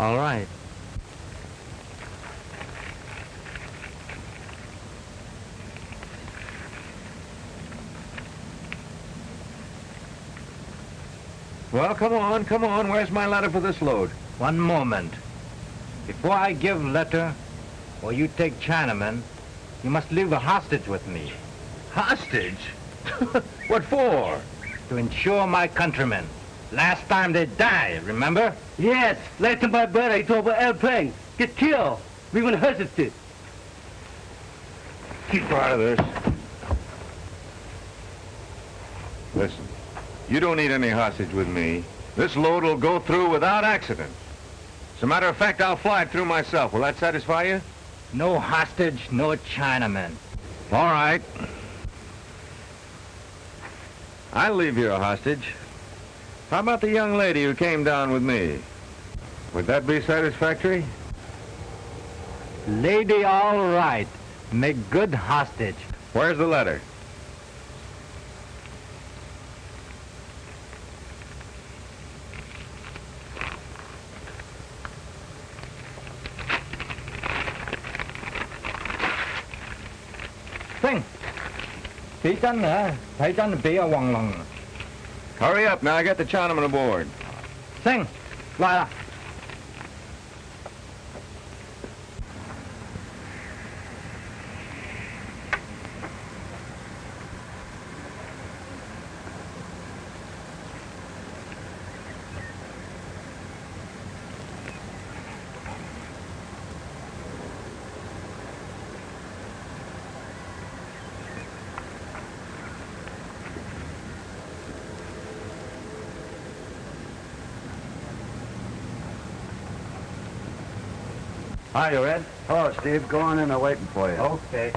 Speaker 2: All right.
Speaker 6: Well, come on. Where's my letter for this load?
Speaker 2: One moment. Before I give letter, or you take Chinaman, you must leave a hostage with me.
Speaker 6: Hostage? What for?
Speaker 2: To insure my countrymen. Last time they died, remember?
Speaker 1: Yes, last time my brother he drove an airplane. Get killed. We went hesitate.
Speaker 6: Keep out of this. Listen, you don't need any hostage with me. This load will go through without accident. As a matter of fact, I'll fly it through myself. Will that satisfy you?
Speaker 2: No hostage, no Chinaman.
Speaker 6: All right. I'll leave you a hostage. How about the young lady who came down with me? Would that be satisfactory?
Speaker 2: Lady, all right. Make good hostage.
Speaker 6: Where's the letter?
Speaker 2: Sing. Bị chân hả? Thấy chân bị ở quăng lòng.
Speaker 6: Hurry up, now I got the Chinaman aboard.
Speaker 2: Sing. Lại là.
Speaker 10: Hi, you Red? Hello, Steve. Go on in. I'm waiting for you.
Speaker 2: Okay.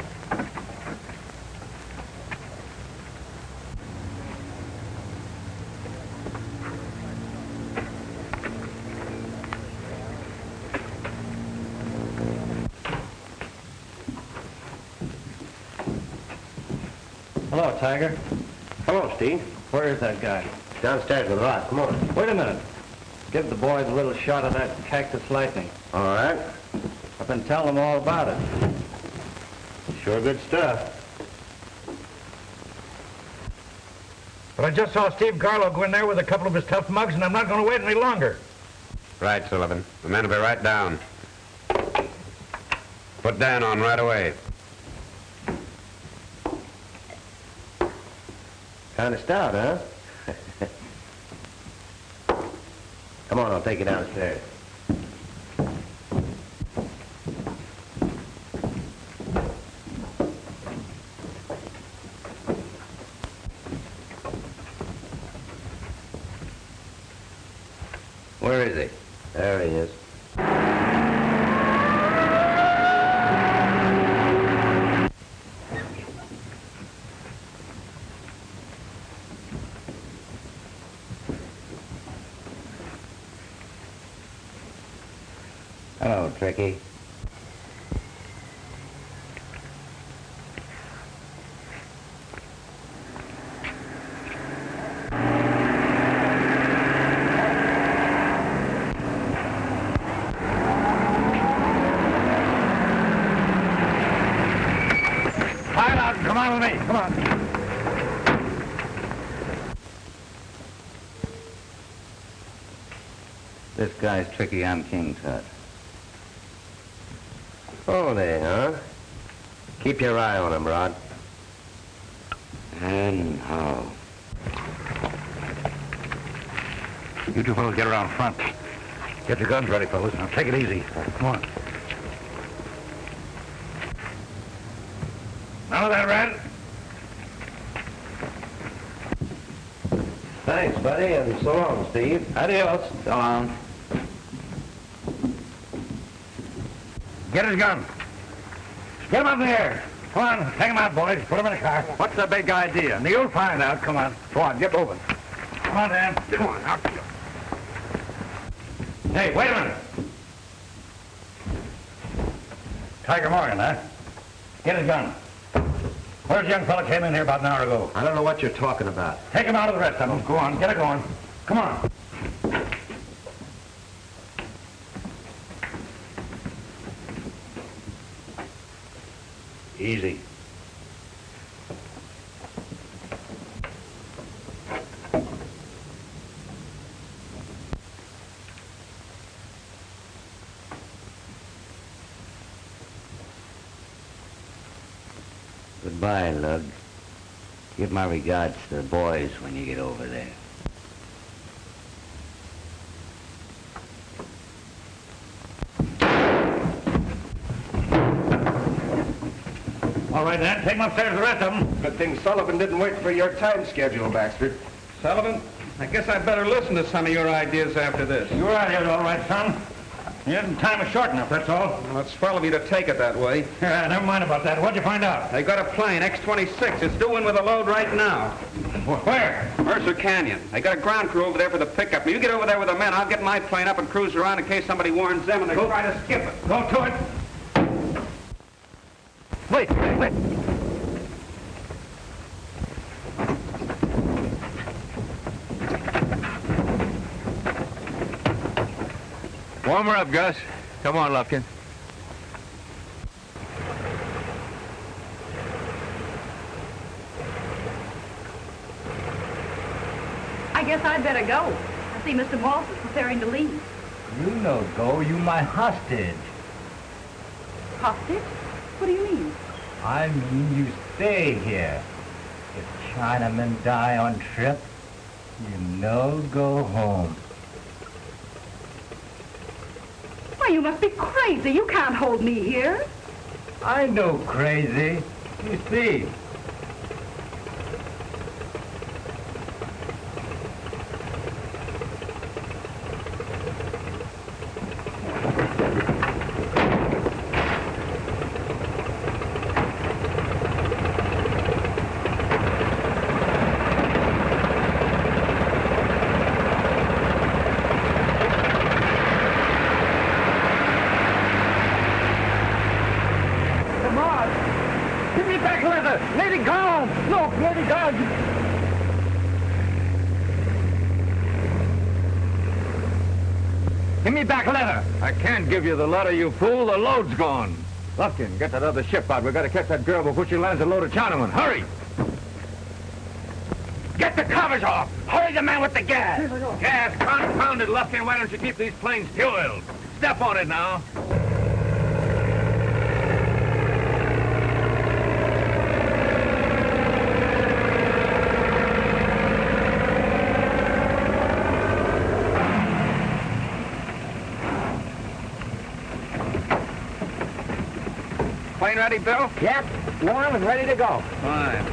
Speaker 10: Hello, Tiger. Hello, Steve.
Speaker 2: Where is that guy?
Speaker 10: Downstairs with Rod. Come on.
Speaker 2: Wait a minute. Give the boys a little shot of that cactus lightning.
Speaker 10: All right.
Speaker 2: I've been telling them all about it.
Speaker 10: Sure good stuff.
Speaker 5: But I just saw Steve Garlow go in there with a couple of his tough mugs, and I'm not going to wait any longer.
Speaker 8: Right, Sullivan. The men will be right down. Put Dan on right away.
Speaker 10: Kind of stout, huh? Come on, I'll take you downstairs. Where is he? There he is. Hello, Tricky.
Speaker 5: Pile out and come on with me. Come on.
Speaker 10: This guy's Tricky. I'm King's Hut. Oh, there, huh? Keep your eye on him, Rod. And how?
Speaker 5: You two fellows get around front. Get your guns ready, fellas. Now take it easy. Come on. None of that, Red.
Speaker 10: Thanks, buddy, and so long, Steve.
Speaker 5: Adios. So long. Get his gun. Get him up in the air. Come on, take him out, boys. Put him in the car. What's the big idea? You'll find out. Come on. Go on, get moving. Come on, Dan. Come on, out. Hey, wait a minute. Tiger Morgan, huh? Get his gun. Where's the young fella came in here about an hour ago?
Speaker 10: I don't know what you're talking about.
Speaker 5: Take him out of the rest of them. Go on, get it going. Come on. Easy.
Speaker 11: Goodbye, Lug. Give my regards to the boys when you get over there.
Speaker 5: All right, then. Take them upstairs, the rest of them.
Speaker 10: Good thing Sullivan didn't wait for your time schedule, Baxter.
Speaker 3: Sullivan, I guess I'd better listen to some of your ideas after this.
Speaker 5: Your idea's all right, son. Yeah, time is short enough, that's all.
Speaker 3: Well, it's swell of you to take it that way.
Speaker 5: Yeah, never mind about that. What'd you find out?
Speaker 3: They got a plane, X-26. It's due in with a load right now.
Speaker 5: Where?
Speaker 3: Mercer Canyon. They got a ground crew over there for the pickup. Now, you get over there with the men. I'll get my plane up and cruise around in case somebody warns them and they try to skip it.
Speaker 5: Go to it.
Speaker 2: Wait.
Speaker 6: Warm her up, Gus. Come on, Lufkin.
Speaker 4: I guess I'd better go. I see Mr. Moss is preparing to leave.
Speaker 2: You no go. You my hostage.
Speaker 4: Hostage? What do you mean?
Speaker 2: I mean you stay here. If Chinamen die on trip, you no go home.
Speaker 4: Why, you must be crazy. You can't hold me here.
Speaker 2: I know crazy. You see. Give me back leather.
Speaker 6: I can't give you the letter, you fool. The load's gone. Lufkin, get that other ship out. We've got to catch that girl before she lands a load of Chinamen. Hurry!
Speaker 5: Get the covers off. Hurry the man with the gas. Gas, confound it, Lufkin. Why don't you keep these planes fueled? Step on it now.
Speaker 3: Plane ready, Bill?
Speaker 1: Yep, warm and ready to go.
Speaker 3: Fine.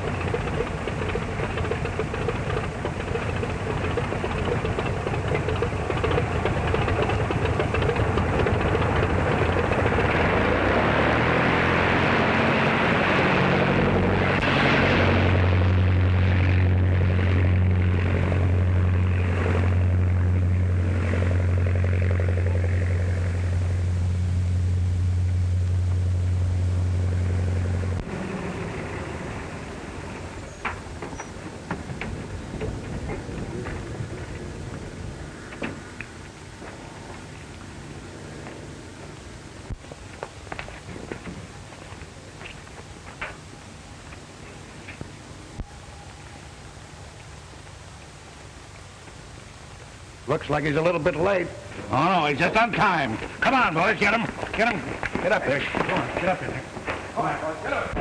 Speaker 5: Looks like he's a little bit late. Oh, no, he's just on time. Come on, boys, get him. Get him. Get up there. Come on, get up in there. Come on, boys, get up.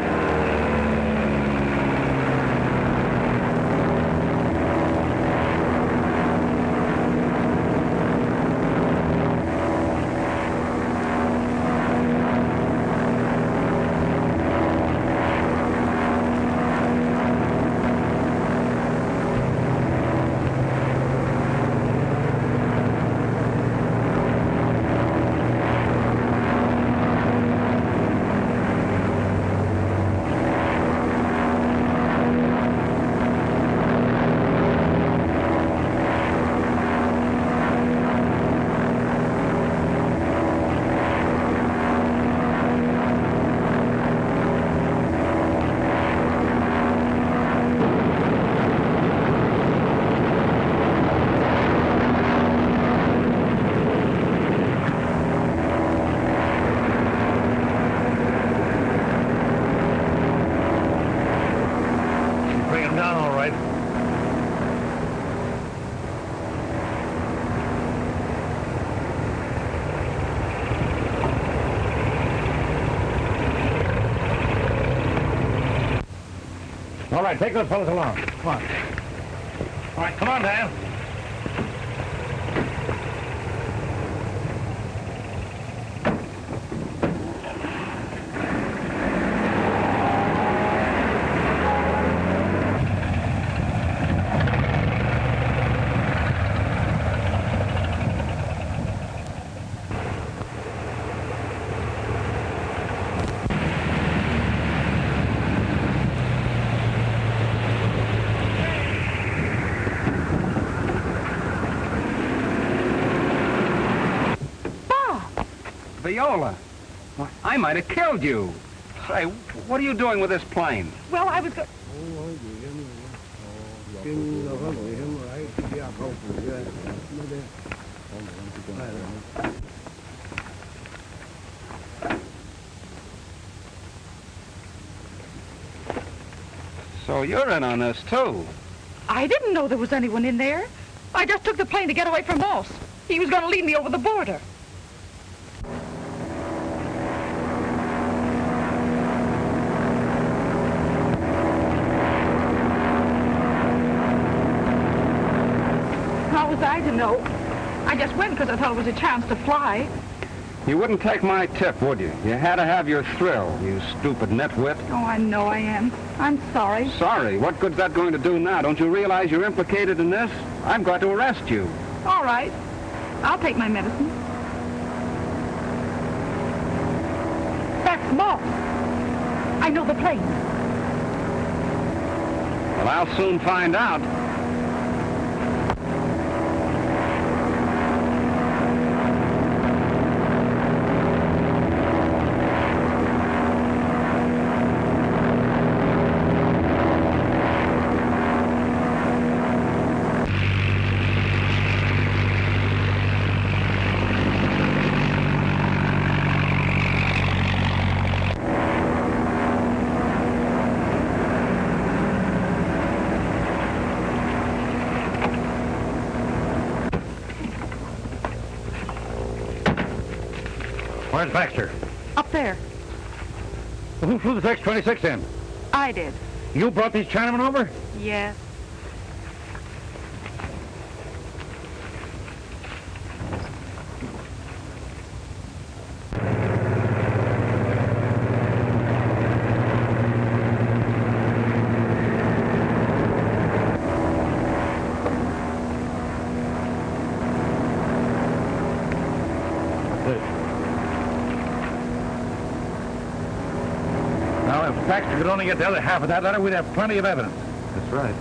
Speaker 5: right, take those fellas along. Come on. All right, come on, Dan.
Speaker 3: Viola, I might have killed you. Say, what are you doing with this plane?
Speaker 4: Well, I was
Speaker 3: So you're in on this, too.
Speaker 4: I didn't know there was anyone in there. I just took the plane to get away from Moss. He was going to lead me over the border. How was I to know? I just went because I thought it was a chance to fly.
Speaker 3: You wouldn't take my tip, would you? You had to have your thrill, you stupid nitwit.
Speaker 4: Oh, I know I am. I'm sorry.
Speaker 3: Sorry? What good's that going to do now? Don't you realize you're implicated in this? I've got to arrest you.
Speaker 4: All right. I'll take my medicine. That's Moss. I know the plane.
Speaker 3: Well, I'll soon find out.
Speaker 5: Where's Baxter?
Speaker 4: Up there.
Speaker 5: Who flew the X-26 in?
Speaker 4: I did.
Speaker 5: You brought these Chinamen over?
Speaker 4: Yes.
Speaker 5: Now, if Baxter could only get the other half of that letter, we'd have plenty of evidence.
Speaker 9: That's right.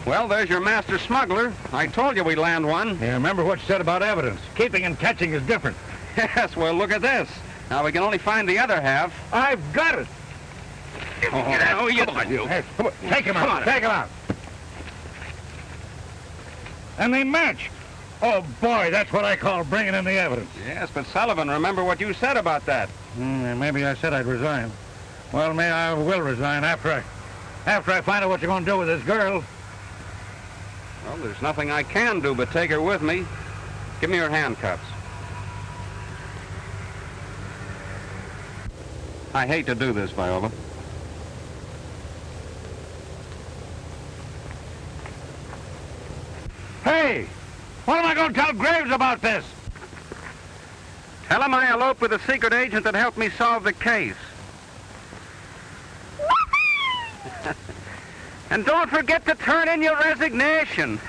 Speaker 3: Well, there's your master smuggler. I told you we'd land one.
Speaker 5: Yeah, remember what you said about evidence. Keeping and catching is different.
Speaker 3: Yes, well, look at this. Now, we can only find the other half.
Speaker 5: I've got it.
Speaker 3: Oh, you...
Speaker 5: Come on, you. Hey, come on. Take him out. Take him out. And they match. Oh, boy, that's what I call bringing in the evidence.
Speaker 3: Yes, but Sullivan, remember what you said about that.
Speaker 5: Maybe I said I'd resign. Well, maybe I will resign after I find out what you're going to do with this girl.
Speaker 3: Well, there's nothing I can do but take her with me. Give me your handcuffs. I hate to do this, Viola.
Speaker 5: Hey, what am I going to tell Graves about this?
Speaker 3: Tell him I eloped with a secret agent that helped me solve the case. And don't forget to turn in your resignation.